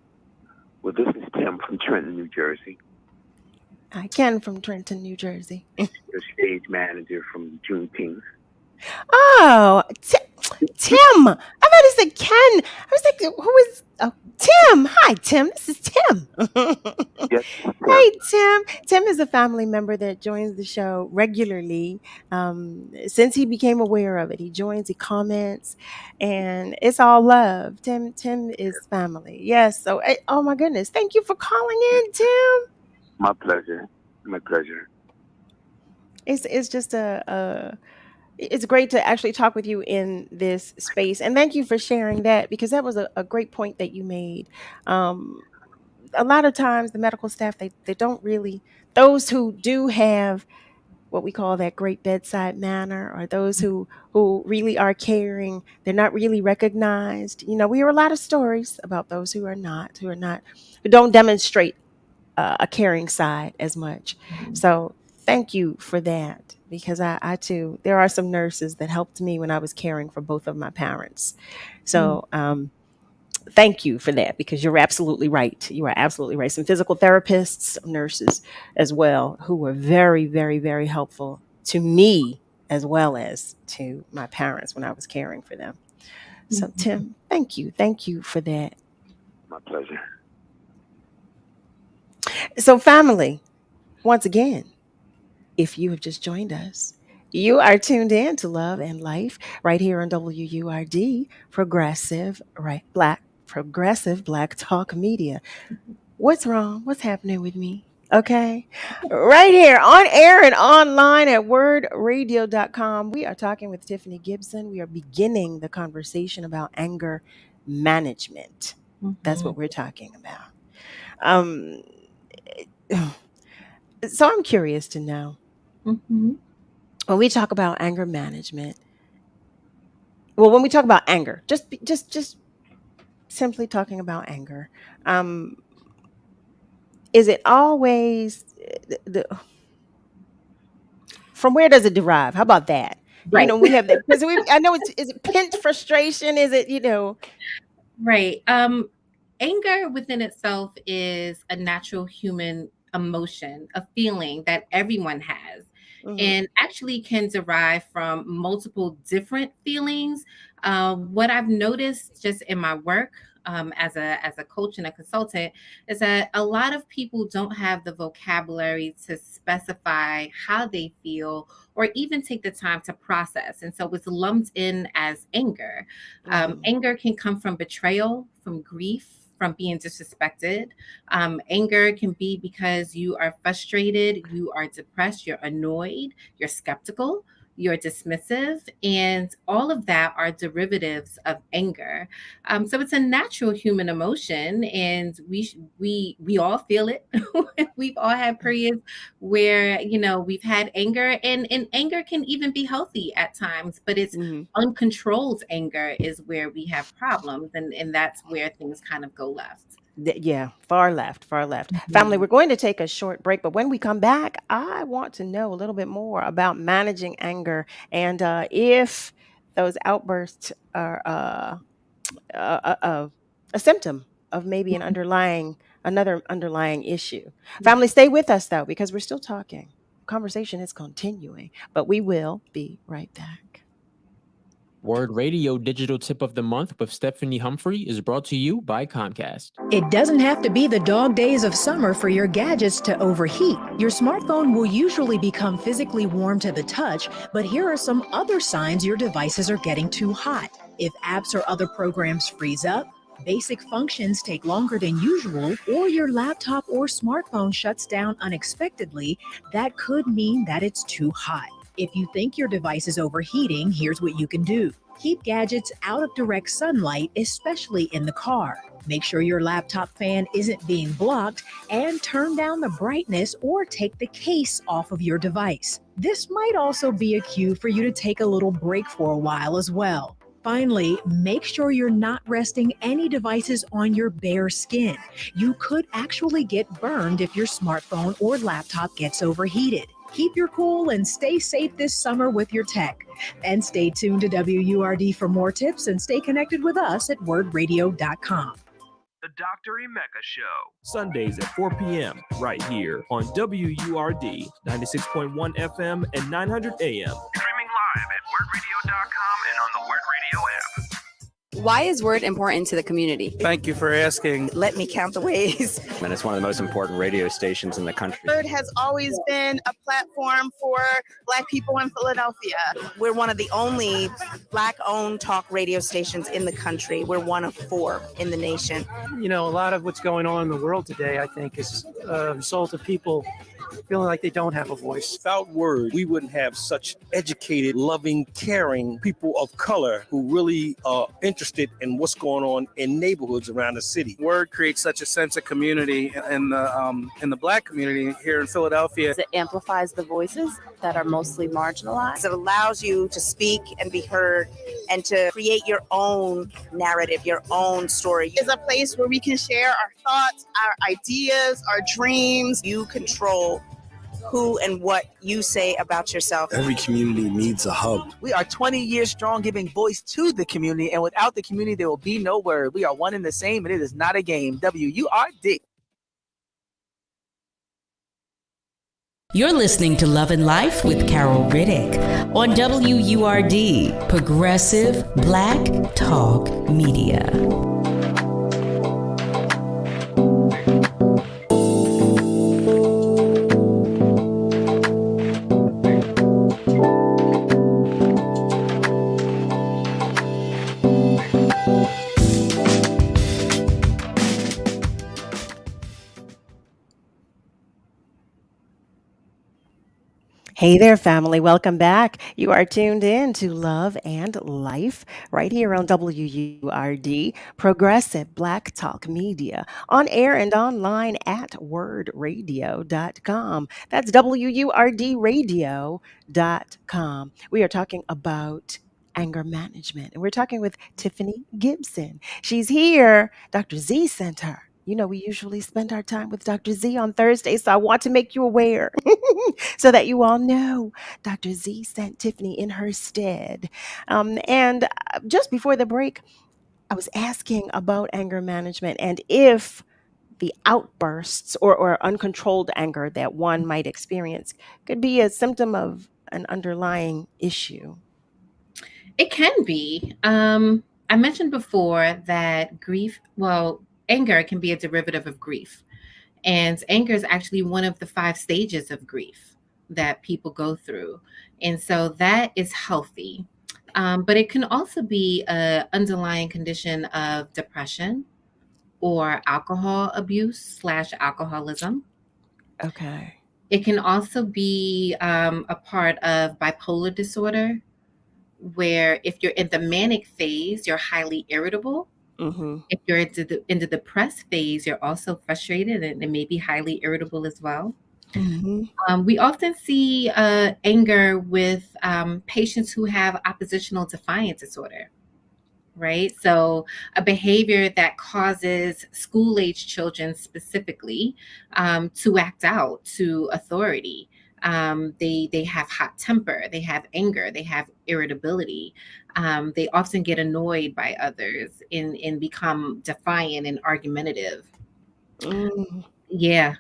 Well, this is Tim from Trenton, New Jersey, I can from Trenton, New Jersey. your stage manager from Juneteenth. Oh, Tim. I thought he said Ken. I was like, who is Tim? Hi, Tim. This is Tim. Yes, Tim. Hey, Tim. Tim is a family member that joins the show regularly. Since he became aware of it, he joins, he comments, and it's all love. Tim is family. Yes. So, oh my goodness, thank you for calling in, Tim. My pleasure. My pleasure. It's just it's great to actually talk with you in this space, and thank you for sharing that because that was a great point that you made. Um, a lot of times, the medical staff they don't really, those who do have what we call that great bedside manner, or those who really are caring, they're not really recognized. We hear a lot of stories about those who don't demonstrate a caring side as much. So thank you for that because I too, there are some nurses that helped me when I was caring for both of my parents. So thank you for that because you're absolutely right. You are absolutely right. Some physical therapists, nurses as well, who were very, very, very helpful to me as well as to my parents when I was caring for them. So Tim, thank you. Thank you for that. My pleasure. So family, once again, if you have just joined us, you are tuned in to Love and Life right here on WURD, Progressive Black Talk Media. What's wrong? What's happening with me? Okay. Right here on air and online at wordradio.com. We are talking with Tiffany Gibson. We are beginning the conversation about anger management. That's what we're talking about. Um, so I'm curious to know Mhm. when we talk about anger management. Well, when we talk about anger, just simply talking about anger. Um, is it always from where does it derive? How about that? Right. We have that because I know is it pent frustration? Is it? Right. Anger within itself is a natural human emotion, a feeling that everyone has, Mhm. and actually can derive from multiple different feelings. What I've noticed just in my work as a coach and a consultant is that a lot of people don't have the vocabulary to specify how they feel or even take the time to process, and so it's lumped in as anger. Mhm. Anger can come from betrayal, from grief, from being disrespected. Anger can be because you are frustrated, you are depressed, you're annoyed, you're skeptical, you're dismissive, and all of that are derivatives of anger. So it's a natural human emotion, and we all feel it. We've all had periods where we've had anger, and anger can even be healthy at times, but it's Mhm. uncontrolled anger is where we have problems, and that's where things kind of go left. Yeah, far left, far left. Family, Mhm. we're going to take a short break, but when we come back, I want to know a little bit more about managing anger and if those outbursts are a symptom of maybe another underlying issue. Family, stay with us though, because we're still talking. Conversation is continuing, but we will be right back. Word Radio Digital Tip of the Month with Stephanie Humphrey is brought to you by Comcast. It doesn't have to be the dog days of summer for your gadgets to overheat. Your smartphone will usually become physically warm to the touch, but here are some other signs your devices are getting too hot. If apps or other programs freeze up, basic functions take longer than usual, or your laptop or smartphone shuts down unexpectedly, that could mean that it's too hot. If you think your device is overheating, here's what you can do. Keep gadgets out of direct sunlight, especially in the car. Make sure your laptop fan isn't being blocked, and turn down the brightness or take the case off of your device. This might also be a cue for you to take a little break for a while as well. Finally, make sure you're not resting any devices on your bare skin. You could actually get burned if your smartphone or laptop gets overheated. Keep your cool and stay safe this summer with your tech. And stay tuned to WURD for more tips and stay connected with us at wordradio.com. The Dr. Emeka Show. Sundays at 4 p.m. right here on WURD 96.1 FM and 900 AM. Streaming live at wordradio.com and on the Word Radio app. Why is Word important to the community? Thank you for asking. Let me count the ways. And it's one of the most important radio stations in the country. Word has always been a platform for Black people in Philadelphia. We're one of the only Black-owned talk radio stations in the country. We're one of 4 in the nation. A lot of what's going on in the world today, I think, is a result of people feeling like they don't have a voice. Without Word, we wouldn't have such educated, loving, caring people of color who really are interested in what's going on in neighborhoods around the city. Word creates such a sense of community in the Black community here in Philadelphia. It amplifies the voices that are mostly marginalized. It allows you to speak and be heard and to create your own narrative, your own story. It's a place where we can share our thoughts, our ideas, our dreams. You control who and what you say about yourself. Every community needs a hub. We are 20 years strong, giving voice to the community, and without the community, there will be no word. We are one and the same, and it is not a game. WURD. You're listening to Love and Life with Carol Riddick on WURD, Progressive Black Talk Media. Hey there, family. Welcome back. You are tuned in to Love and Life right here on WURD, Progressive Black Talk Media, on air and online at wordradio.com. That's WURDradio.com. We are talking about anger management, and we're talking with Tiffany Gibson. She's here. Dr. Z sent her. You know, we usually spend our time with Dr. Z on Thursday, so I want to make you aware so that you all know Dr. Z sent Tiffany in her stead. And just before the break, I was asking about anger management and if the outbursts or uncontrolled anger that one might experience could be a symptom of an underlying issue. It can be. I mentioned before that grief, well, anger can be a derivative of grief. And anger is actually one of the 5 stages of grief that people go through. And so that is healthy. But it can also be an underlying condition of depression or alcohol abuse slash alcoholism. Okay. It can also be a part of bipolar disorder, where if you're in the manic phase, you're highly irritable. Mm-hmm. If you're in the depressed phase, you're also frustrated and maybe highly irritable as well. Mm-hmm. We often see anger with patients who have oppositional defiant disorder, right? So, a behavior that causes school age children specifically to act out to authority. They have hot temper, they have anger, they have irritability. They often get annoyed by others and become defiant and argumentative. Mm. Yeah.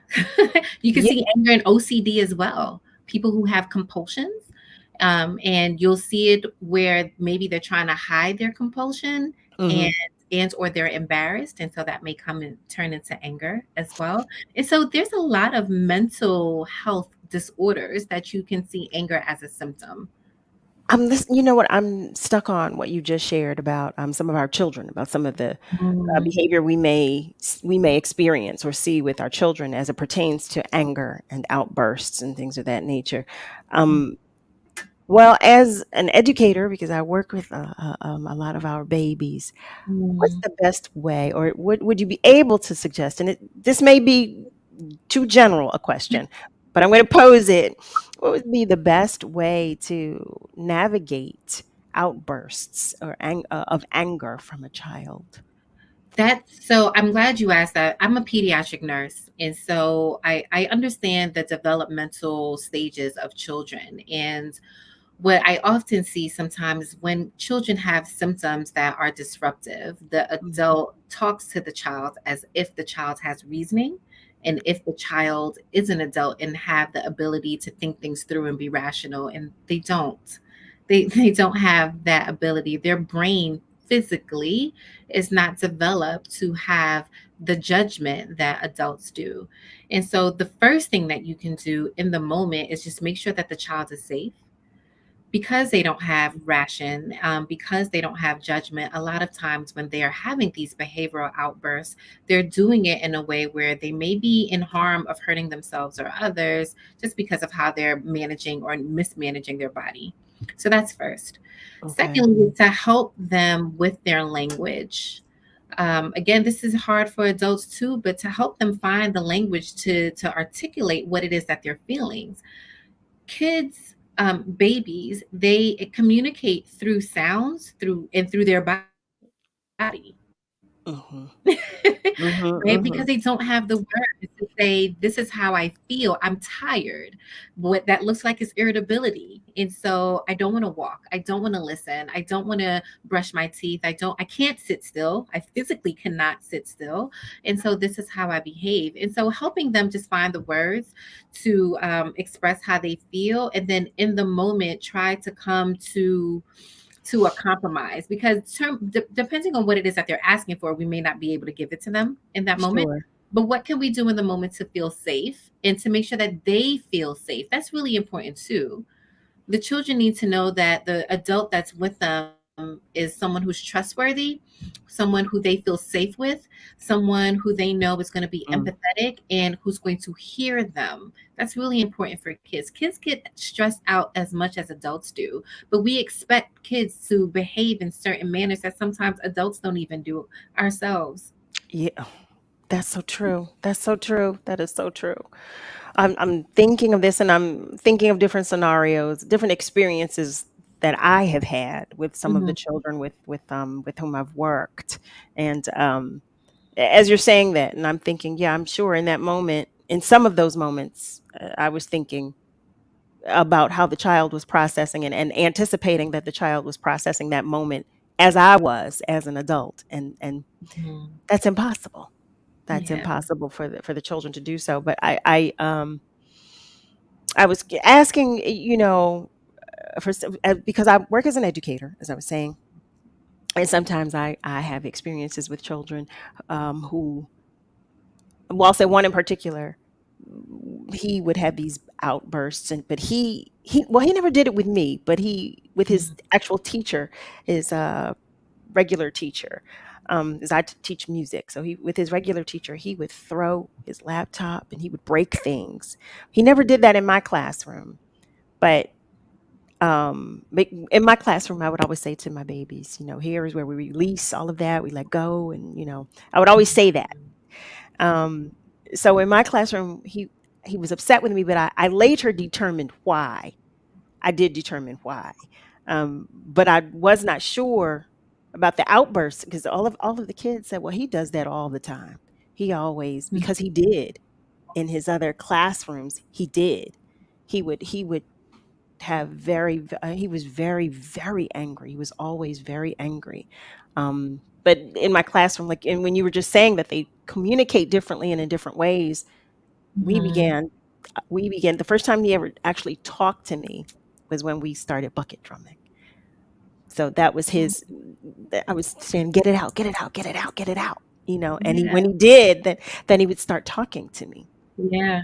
You can Yeah. see anger and OCD as well. People who have compulsions, and you'll see it where maybe they're trying to hide their compulsion Mm-hmm. and or they're embarrassed, and so that may come and turn into anger as well. And so there's a lot of mental health disorders that you can see anger as a symptom. You know what? I'm stuck on what you just shared about some of our children, about some of the Mm. behavior we may experience or see with our children as it pertains to anger and outbursts and things of that nature. Um, well, as an educator, because I work with a lot of our babies, what's Mm. the best way, or would you be able to suggest? And this may be too general a question, but I'm going to pose it. What would be the best way to navigate outbursts of anger from a child? That's so I'm glad you asked that. I'm a pediatric nurse, and so I understand the developmental stages of children. And what I often see sometimes when children have symptoms that are disruptive, the Mhm. adult talks to the child as if the child has reasoning and if the child is an adult and have the ability to think things through and be rational, and they don't. They don't have that ability. Their brain physically is not developed to have the judgment that adults do. And so the first thing that you can do in the moment is just make sure that the child is safe because they don't have ration, because they don't have judgment. A lot of times when they are having these behavioral outbursts, they're doing it in a way where they may be in harm of hurting themselves or others just because of how they're managing or mismanaging their body. So that's first. Okay. Secondly, is to help them with their language. Again, this is hard for adults too, but to help them find the language to articulate what it is that they're feeling. Kids, babies, they communicate through sounds through their body. Mm-hmm. Mm-hmm. Right? Mm-hmm. Because they don't have the words to say, "This is how I feel. I'm tired." What that looks like is irritability. And so I don't want to walk. I don't want to listen. I don't want to brush my teeth. I can't sit still. I physically cannot sit still. And so this is how I behave. And so helping them just find the words to express how they feel. And then in the moment, try to come to a compromise because depending on what it is that they're asking for, we may not be able to give it to them in that moment. Sure. But what can we do in the moment to feel safe and to make sure that they feel safe? That's really important too. The children need to know that the adult that's with them is someone who's trustworthy, someone who they feel safe with, someone who they know is going to be empathetic and who's going to hear them. That's really important for kids. Kids get stressed out as much as adults do, but we expect kids to behave in certain manners that sometimes adults don't even do ourselves. Yeah, that's so true. That's so true. That is so true. I'm thinking of this, and I'm thinking of different scenarios, different experiences that I have had with some of the Mhm. children with whom I've worked. And as you're saying that, and I'm thinking, yeah, I'm sure in that moment, in some of those moments, I was thinking about how the child was processing and anticipating that the child was processing that moment as I was as an adult, and Mhm. that's impossible. That's Yeah. impossible for the children to do so. But I was asking, because I work as an educator, as I was saying, and sometimes I have experiences with children who, well, I'll say one in particular, he would have these outbursts, and but he never did it with me, but he with his actual teacher, his regular teacher, as teach music. So he with his regular teacher, he would throw his laptop and he would break things. He never did that in my classroom, but in my classroom, I would always say to my babies, here is where we release all of that, we let go, and I would always say that. Um, so in my classroom, he was upset with me, but I later determined why. I did determine why, but I was not sure about the outbursts because all of the kids said, "Well, he does that all the time. He always because he did in his other classrooms. He did. He would have he was very very angry. He was always very angry. But in my classroom, like, and when you were just saying that they communicate differently and in different ways, we Mhm. began the first time he ever actually talked to me was when we started bucket drumming. So that was his. I was saying, "Get it out, get it out, get it out, get it out," and Yeah. when he did, then he would start talking to me. Yeah.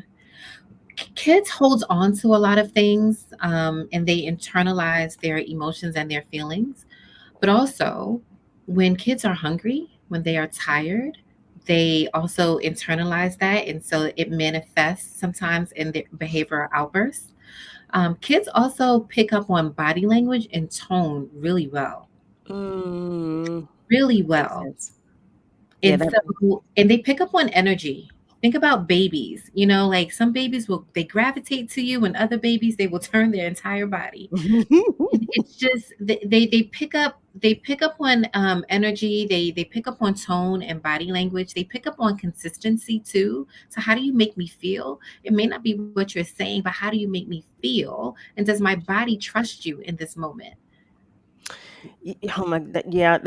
Kids hold on to a lot of things, and they internalize their emotions and their feelings. But also, when kids are hungry, when they are tired, they also internalize that. And so it manifests sometimes in their behavioral outbursts. Kids also pick up on body language and tone really well, Mm, really makes well. sense. Yeah, And that. so and they pick up on energy. Think about babies, like some babies they gravitate to you and other babies, they will turn their entire body. It's just they pick up on energy, they pick up on tone and body language, they pick up on consistency too. So how do you make me feel? It may not be what you're saying, but how do you make me feel? And does my body trust you in this moment? Oh my, yeah.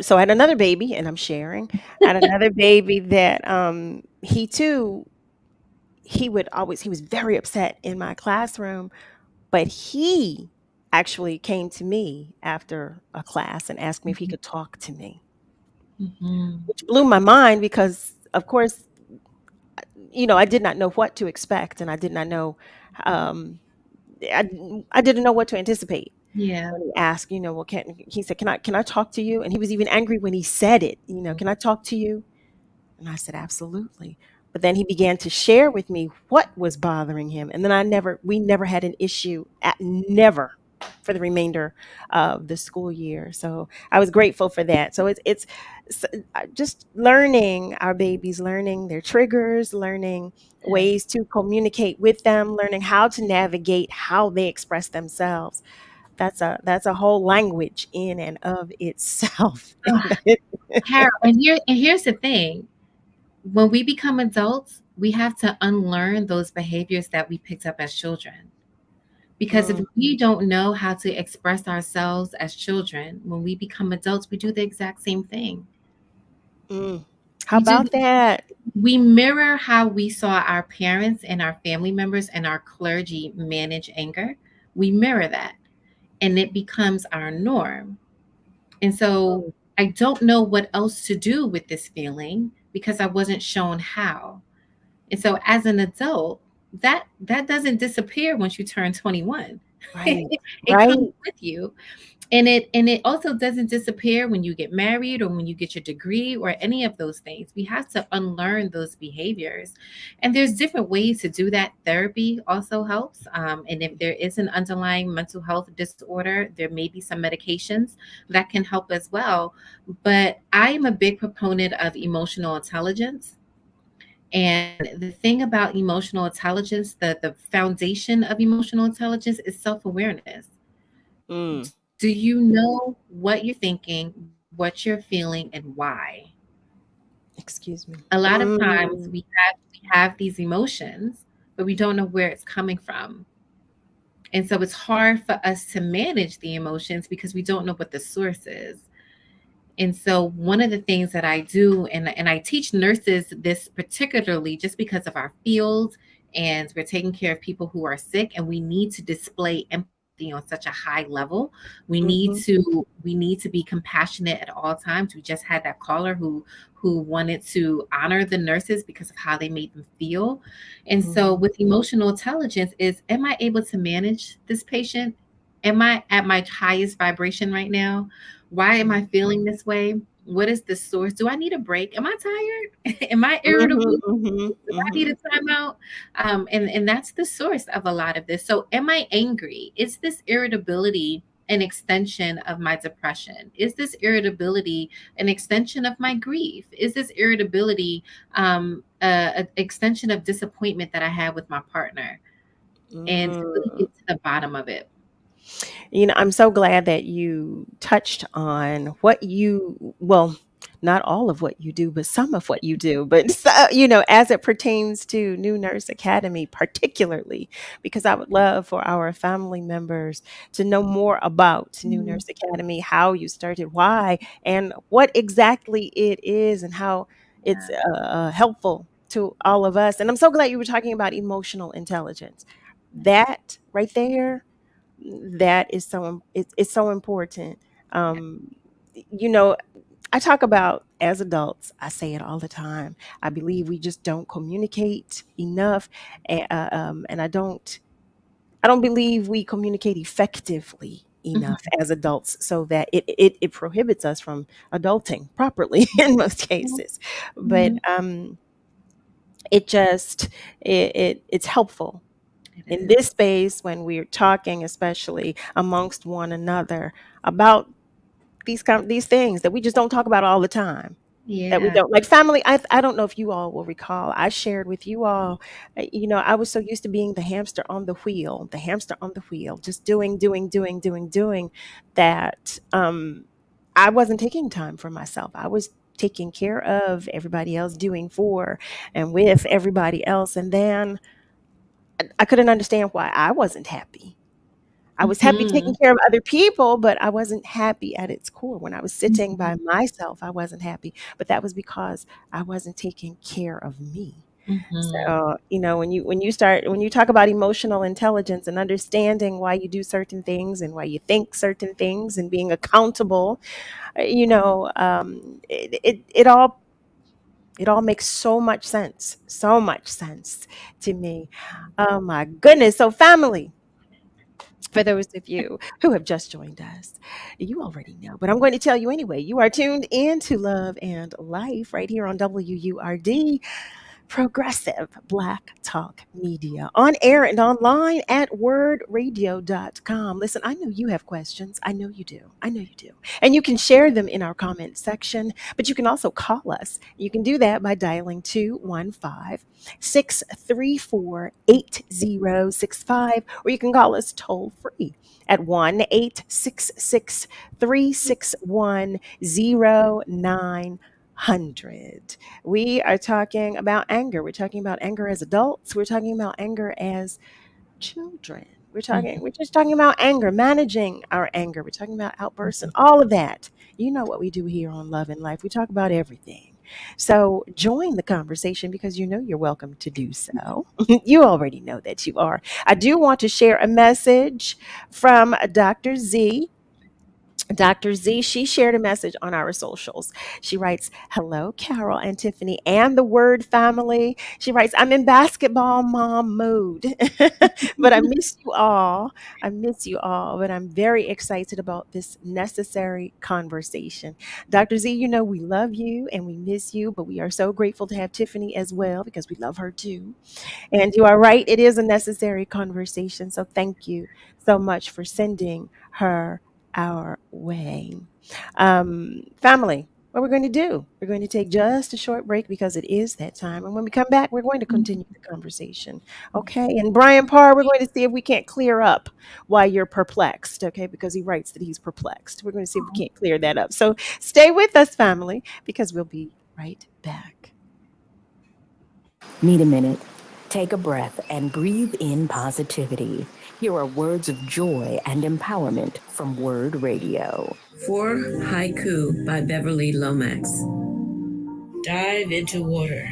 So I had another baby, and I'm sharing. I had another baby that he was very upset in my classroom, but he actually came to me after a class and asked me if he Mhm. could talk to me, Mhm. which blew my mind because, of course, I did not know what to expect, and I did not know, um, I, I didn't know what to anticipate Yeah. when he asked, well, he said, can I talk to you? And he was even angry when he said it, can I talk to you? And I said, absolutely. But then he began to share with me what was bothering him. And then we never had an issue never for the remainder of the school year. So I was grateful for that. So just learning our babies, learning their triggers, learning Yeah. ways to communicate with them, learning how to navigate how they express themselves. That's a whole language in and of itself. Ugh, Carol, and here's the thing. When we become adults, we have to unlearn those behaviors that we picked up as children. Because if Mm, we don't know how to express ourselves as children, when we become adults, we do the exact same thing. mm. How We do about that? we mirror how we saw our parents and our family members and our clergy manage anger. We mirror that, and it becomes our norm. And so Mm, I don't know what else to do with this feeling because I wasn't shown how. And so as an adult, that doesn't disappear once you turn 21. Right. It Right. comes with you. And it also doesn't disappear when you get married or when you get your degree or any of those things. We have to unlearn those behaviors. And there's different ways to do that. Therapy also helps. And if there is an underlying mental health disorder, there may be some medications that can help as well. But I am a big proponent of emotional intelligence. And the thing about emotional intelligence, the foundation of emotional intelligence is self-awareness. Mm. Do you know what you're thinking, what you're feeling, and why? Excuse me. A lot of times Mm. we have these emotions, but we don't know where it's coming from. And so it's hard for us to manage the emotions because we don't know what the source is. And so one of the things that I do, and I teach nurses this particularly just because of our field, and we're taking care of people who are sick, and we need to display empathy on such a high level. Mhm. We need to be compassionate at all times. We just had that caller who wanted to honor the nurses because of how they made them feel. And so Mhm. with emotional intelligence is, am I able to manage this patient? Am I at my highest vibration right now? Why am I feeling this way? What is the source? Do I need a break? Am I tired? Am I Mhm. irritable? Mhm. Do I need Mhm. a timeout? And that's the source of a lot of this. So, am I angry? Is this irritability an extension of my depression? Is this irritability an extension of my grief? Is this irritability an extension of disappointment that I had with my partner? And to really Mm. get to the bottom of it. I'm so glad that you touched on what well, not all of what you do, but some of what you do. But, as it pertains to New Nurse Academy, particularly, because I would love for our family members to know more about New Mhm. Nurse Academy, how you started, why, and what exactly it is, and how it's Yeah. helpful to all of us. And I'm so glad you were talking about emotional intelligence. That right there, that is it's so important. um you know I talk about, as adults, I say it all the time, I believe we just don't communicate enough. And I don't believe we communicate effectively enough Mhm. as adults, so that it prohibits us from adulting properly in most cases. But Mhm. it just it's helpful It in is. this space when we're talking, especially amongst one another, about these things that we just don't talk about all the time. That we Yeah. don't, like family. I don't know if you all will recall. I shared with you all. I was so used to being the hamster on the wheel, just doing, doing, doing, doing, doing. That I wasn't taking time for myself. I was taking care of everybody else, doing for and with everybody else, and then I couldn't understand why I wasn't happy. I was happy taking Mhm. care of other people, but I wasn't happy at its core. When I was sitting Mhm. by myself, I wasn't happy, but that was because I wasn't taking care of me. Mhm. So, when you talk about emotional intelligence and understanding why you do certain things and why you think certain things and being accountable, it all makes so much sense to me. Oh my goodness. So, family, for those of you who have just joined us, you already know, but I'm going to tell you anyway. You are tuned in to Love and Life right here on WURD, Progressive Black Talk Media, on air and online at wordradio.com. Listen, I know you have questions. I know you do. I know you do. And you can share them in our comment section, but you can also call us. You can do that by dialing 215-634-8065, or you can call us toll free at 1-866-361-0900. We are talking about anger. We're talking about anger as adults. We're talking about anger as children. Mhm. We're just talking about anger, managing our anger. We're talking about outbursts and all of that. You know what we do here on Love and Life. We talk about everything. So join the conversation, because you're welcome to do so. You already know that you are. I do want to share a message from Dr. Z. Dr. Z, she shared a message on our socials. She writes, "Hello, Carol and Tiffany and the Word family." She writes, "I'm in basketball mom mood, but I miss you all. I miss you all, but I'm very excited about this necessary conversation." Dr. Z, you know we love you and we miss you, but we are so grateful to have Tiffany as well because we love her too. And you are right, it is a necessary conversation. So thank you so much for sending her our way. Family, what we're going to do, we're going to take just a short break because it is that time. And when we come back, we're going to continue the conversation. Okay. And Brian Parr, we're going to see if we can't clear up why you're perplexed. Okay. Because he writes that he's perplexed. We're going to see if we can't clear that up. So stay with us, family, because we'll be right back. Need a minute? Take a breath and breathe in positivity. Here are words of joy and empowerment from WURD Radio. For Haiku by Beverly Lomax. Dive into water.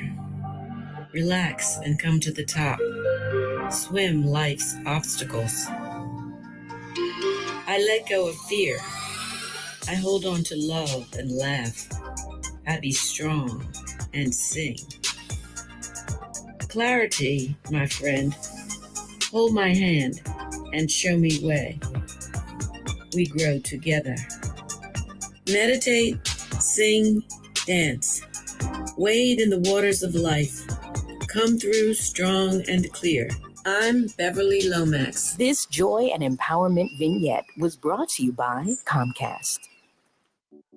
Relax and come to the top. Swim life's obstacles. I let go of fear. I hold on to love and laugh. I be strong and sing. Clarity, my friend. Hold my hand and show me way. We grow together. Meditate, sing, dance. Wade in the waters of life. Come through strong and clear. I'm Beverly Lomax. This joy and empowerment vignette was brought to you by Comcast.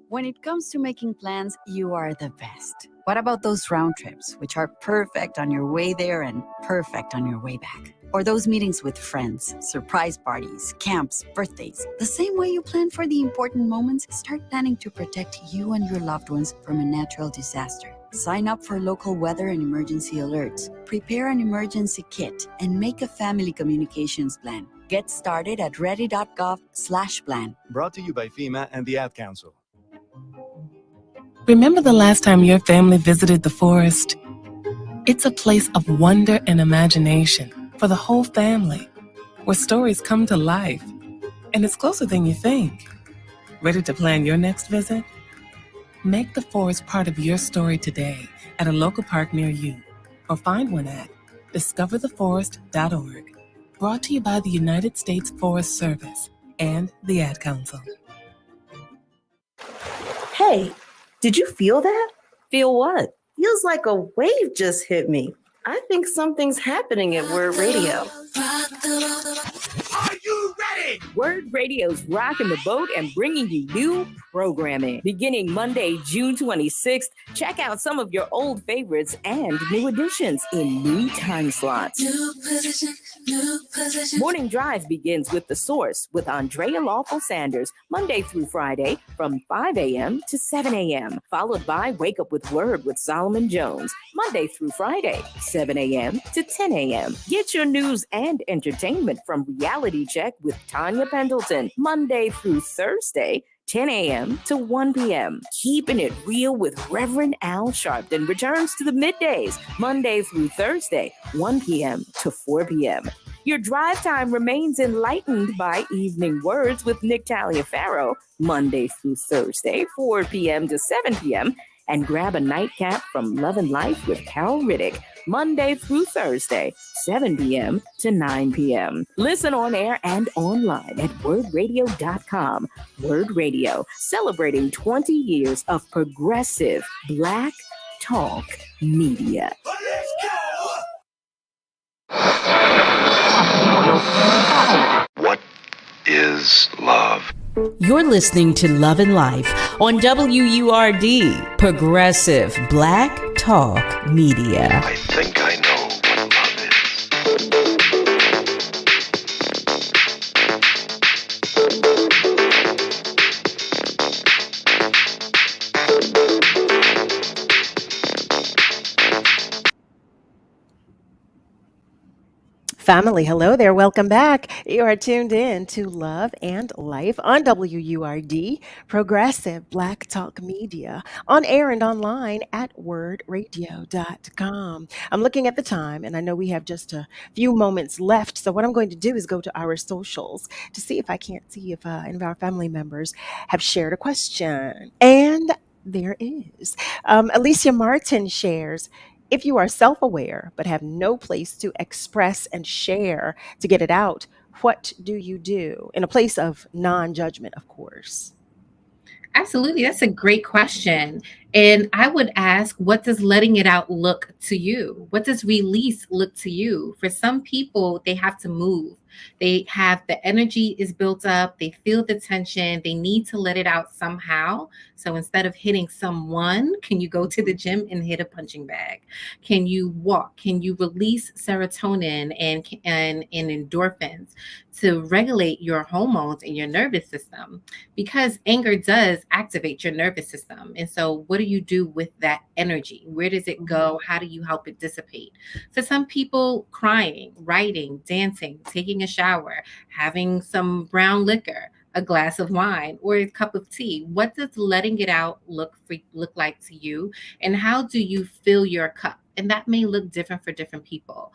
When it comes to making plans, you are the best. What about those round trips, which are perfect on your way there and perfect on your way back? Or those meetings with friends, surprise parties, camps, birthdays. The same way you plan for the important moments, start planning to protect you and your loved ones from a natural disaster. Sign up for local weather and emergency alerts. Prepare an emergency kit and make a family communications plan. Get started at ready.gov/plan. Brought to you by FEMA and the Ad Council. Remember the last time your family visited the forest? It's a place of wonder and imagination for the whole family, where stories come to life, and it's closer than you think. Ready to plan your next visit? Make the forest part of your story today at a local park near you, or find one at discovertheforest.org. Brought to you by the United States Forest Service and the Ad Council. Hey, did you feel that? Feel what? Feels like a wave just hit me. I think something's happening at WURD Radio. Are you ready? WURD Radio's rocking the boat and bringing you new programming. Beginning Monday, June 26th, check out some of your old favorites and new additions in new time slots. New position. Morning Drive begins with The Source with Andrea Lawful Sanders, Monday through Friday from 5 a.m. to 7 a.m., followed by Wake Up with WURD with Solomon Jones, Monday through Friday, 7 a.m. to 10 a.m. Get your news and entertainment from Reality Check with Tanya Pendleton, Monday through Thursday, 10 a.m. to 1 p.m. Keeping it real with Reverend Al Sharpton returns to the middays, Monday through Thursday, 1 p.m. to 4 p.m. Your drive time remains enlightened by Evening Words with Nick Taliaferro, Monday through Thursday, 4 p.m. to 7 p.m. And grab a nightcap from Love and Life with Carol Riddick, Monday through Thursday, 7 p.m. to 9 p.m. Listen on air and online at wordradio.com. WURD Radio, celebrating 20 years of progressive Black talk media. What is love? You're listening to Love and Life on WURD, Progressive Black Talk Media. I think I know what love is. Family, hello there. Welcome back. You are tuned in to Love and Life on WURD, Progressive Black Talk Media, on air and online at wordradio.com. I'm looking at the time, and I know we have just a few moments left. So, what I'm going to do is go to our socials to see if I can't see if any of our family members have shared a question. And there is. Alicia Martin shares, if you are self aware but have no place to express and share to get it out, what do you do? In a place of non judgment, of course. Absolutely. That's a great question. And I would ask, what does letting it out look to you? What does release look to you? For some people, they have to move. They have the energy is built up. They feel the tension. They need to let it out somehow. So instead of hitting someone, can you go to the gym and hit a punching bag? Can you walk? Can you release serotonin and endorphins to regulate your hormones in your nervous system? Because anger does activate your nervous system. And so, what do you do with that energy? Where does it go? How do you help it dissipate? For some people, crying, writing, dancing, taking a shower, having some brown liquor, a glass of wine, or a cup of tea. What does letting it out look like to you? And how do you fill your cup? And that may look different for different people.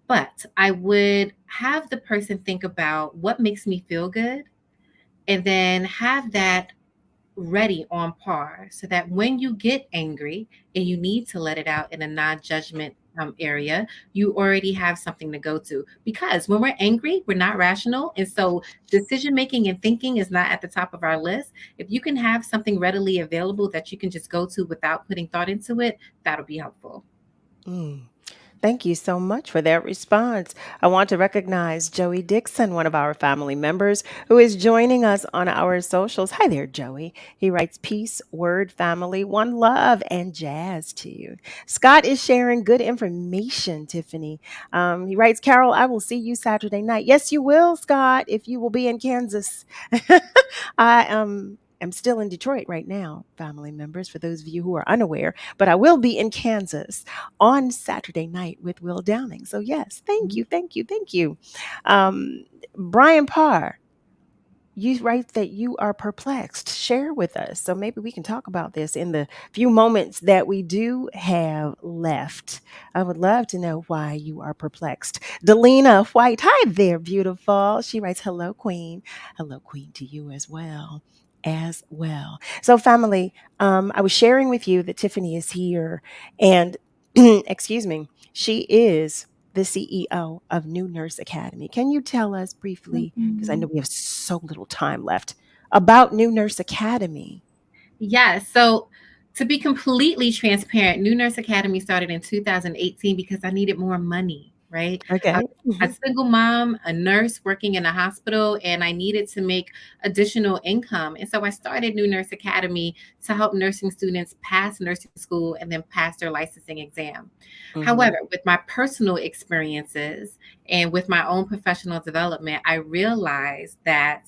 But I would have the person think about what makes me feel good, and then have that ready on par so that when you get angry and you need to let it out in a non-judgment area, you already have something to go to. Because when we're angry, we're not rational, and so decision making and thinking is not at the top of our list. If you can have something readily available that you can just go to without putting thought into it, that'll be helpful. Mm. Thank you so much for that response. I want to recognize Joey Dixon, one of our family members, who is joining us on our socials. Hi there, Joey. He writes peace, word, family, one love, and jazz to you. Scott is sharing good information, Tiffany. He writes, Carol, I will see you Saturday night. Yes, you will, Scott, if you will be in Kansas. I am still in Detroit right now, family members, for those of you who are unaware, but I will be in Kansas on Saturday night with Will Downing. So, yes, thank you, thank you, thank you. Brian Parr, you write that you are perplexed. Share with us. So maybe we can talk about this in the few moments that we do have left. I would love to know why you are perplexed. Delina White, hi there, beautiful. She writes, hello, Queen. Hello, Queen, to you as well. As well. So, family, I was sharing with you that Tiffany is here, and excuse me, she is the CEO of New Nurse Academy. Can you tell us briefly, because I know we have so little time left, about New Nurse Academy? Yes. So to be completely transparent, New Nurse Academy started in 2018 because I needed more money, right? I Okay. was a single mom, a nurse working in a hospital, and I needed to make additional income. And so I started New Nurse Academy to help nursing students pass nursing school and then pass their licensing exam. However, with my personal experiences and with my own professional development, I realized that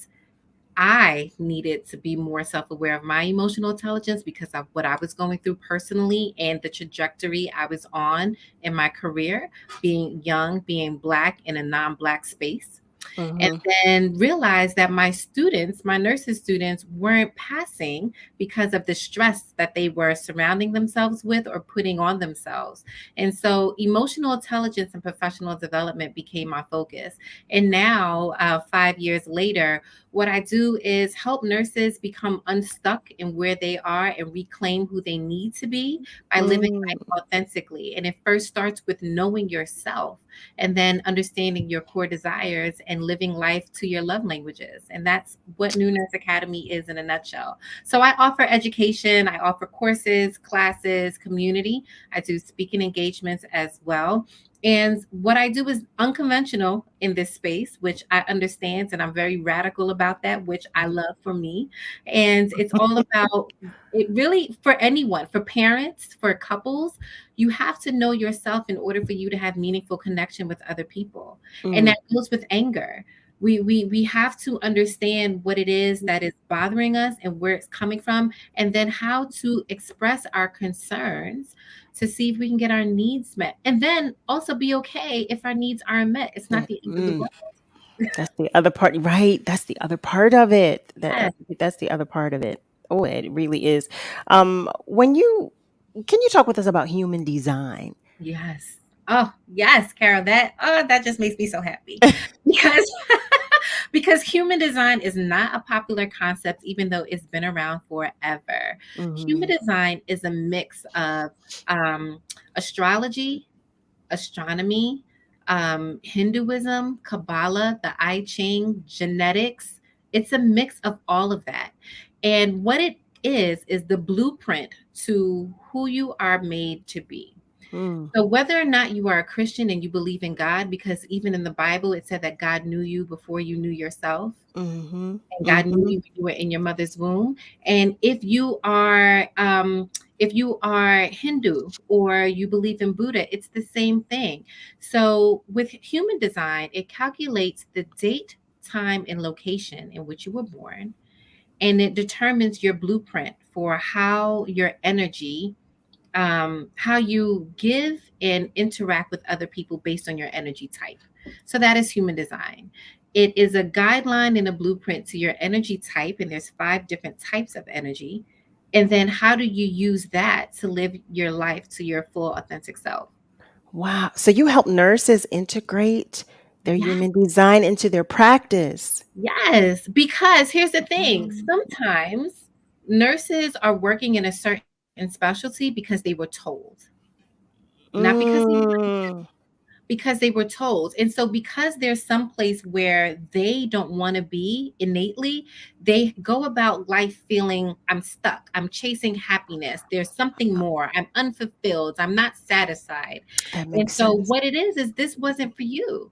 I needed to be more self aware of my emotional intelligence because of what I was going through personally and the trajectory I was on in my career, being young, being Black in a non Black space. And then realized that my students, my nursing students, weren't passing because of the stress that they were surrounding themselves with or putting on themselves. And so emotional intelligence and professional development became my focus. And now, 5 years later, what I do is help nurses become unstuck in where they are and reclaim who they need to be by living life authentically. And it first starts with knowing yourself and then understanding your core desires and living life to your love languages. And that's what New Nurse Academy is in a nutshell. So I offer education, I offer courses, classes, community. I do speaking engagements as well. And what I do is unconventional in this space, which I understand, and I'm very radical about that, which I love for me. And it's all about it really for anyone, for parents, for couples. You have to know yourself in order for you to have meaningful connection with other people. And that goes with anger. We have to understand what it is that is bothering us and where it's coming from, and then how to express our concerns to see if we can get our needs met, and then also be okay if our needs aren't met. It's not the end of the world. That's the other part, right? That's the other part of it. Yes. That's the other part of it. Oh, it really is. When you Can you talk with us about human design? Yes. Oh, yes, Carol. That just makes me so happy because because human design is not a popular concept, even though it's been around forever. Human design is a mix of astrology, astronomy, Hinduism, Kabbalah, the I Ching, genetics. It's a mix of all of that. And what it is the blueprint to who you are made to be. So whether or not you are a Christian and you believe in God, because even in the Bible it said that God knew you before you knew yourself, Mm-hmm. and God knew you when you were in your mother's womb. And if you are Hindu or you believe in Buddha, it's the same thing. So with human design, it calculates the date, time, and location in which you were born, and it determines your blueprint for how your energy, how you give and interact with other people based on your energy type. So that is human design. It is a guideline and a blueprint to your energy type, and there's 5 different types of energy. And then how do you use that to live your life to your full authentic self? Wow. So you help nurses integrate their Yeah. human design into their practice. Yes, because here's the thing. Sometimes nurses are working in a certain specialty because they were told, not because they Mm. because they were told. And so because there's some place where they don't want to be innately, they go about life feeling I'm stuck. I'm chasing happiness. There's something more. I'm unfulfilled. I'm not satisfied. That And makes so sense. what it is this wasn't for you.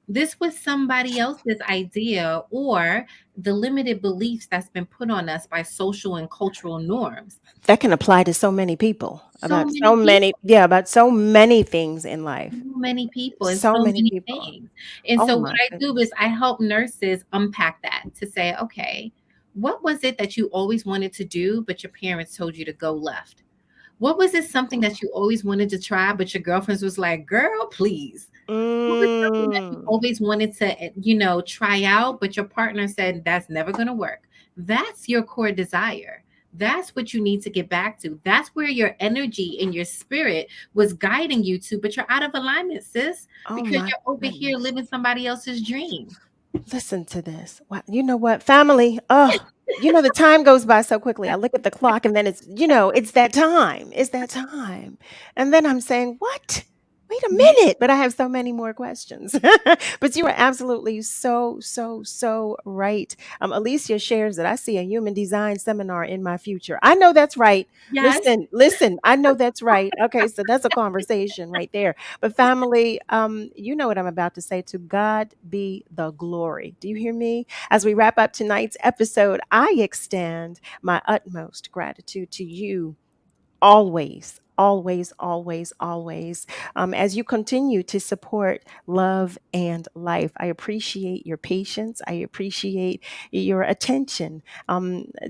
This was somebody else's idea or the limited beliefs that's been put on us by social and cultural norms. That can apply to so many people So about many people. about so many things in life. So many people and So so many many people. things. And Oh so what my I do is goodness. I help nurses unpack that to say, okay, what was it that you always wanted to do, but your parents told you to go left? What was it something that you always wanted to try, but your girlfriends was like, girl, please? What was something that you Mm. always wanted to, try out, but your partner said that's never going to work? That's your core desire. That's what you need to get back to. That's where your energy and your spirit was guiding you to, but you're out of alignment, sis, Oh because my you're over here goodness. living somebody else's dream. Listen to this. Wow. You know what? Family. Oh, the time goes by so quickly. I look at the clock and then it's that time. It's that time. And then I'm saying, what? Wait a minute. But I have so many more questions. But you are absolutely so right. Alicia shares that I see a human design seminar in my future. I know that's right. Yes. Listen, I know that's right. Okay, so that's a conversation right there. But family, you know what I'm about to say. To God be the glory. Do you hear me? As we wrap up tonight's episode, I extend my utmost gratitude to you always, always, always, always. As you continue to support love and life, I appreciate your patience. I appreciate your attention.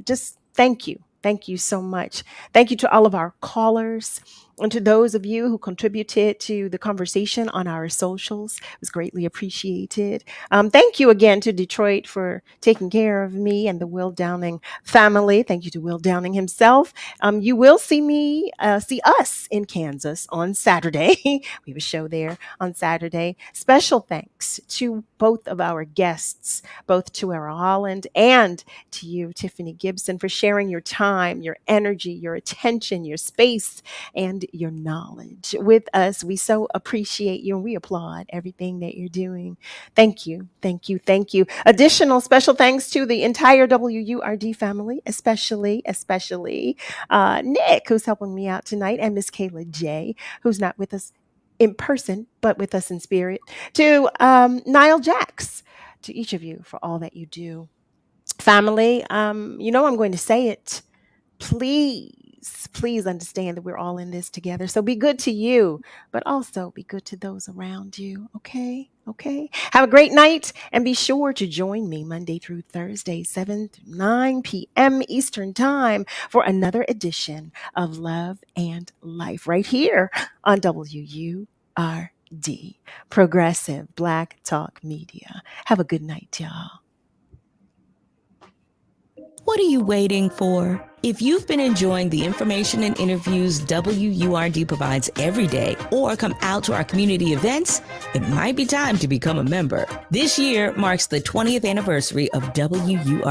Just thank you. Thank you so much. Thank you to all of our callers and to those of you who contributed to the conversation on our socials. It was greatly appreciated. Thank you again to Detroit for taking care of me and the Will Downing family. Thank you to Will Downing himself. You will see us in Kansas on Saturday. We have a show there on Saturday. Special thanks to both of our guests, both TUERA Holland and to you, Tiffany Gibson, for sharing your time, your energy, your attention, your space, and your knowledge with us. We so appreciate you and we applaud everything that you're doing. Thank you, thank you, thank you. Additional special thanks to the entire WURD family, especially Nick, who's helping me out tonight, and Miss Kayla J, who's not with us in person, but with us in spirit, to Niall Jacks, to each of you for all that you do. Family, I'm going to say it. Please please understand that we're all in this together. So be good to you, but also be good to those around you. Okay. Okay. Have a great night and be sure to join me Monday through Thursday, 7 to 9 p.m. Eastern Time for another edition of Love and Life right here on WURD, Progressive Black Talk Media. Have a good night, y'all. What are you waiting for? If you've been enjoying the information and interviews WURD provides every day or come out to our community events, it might be time to become a member. This year marks the 20th anniversary of WURD.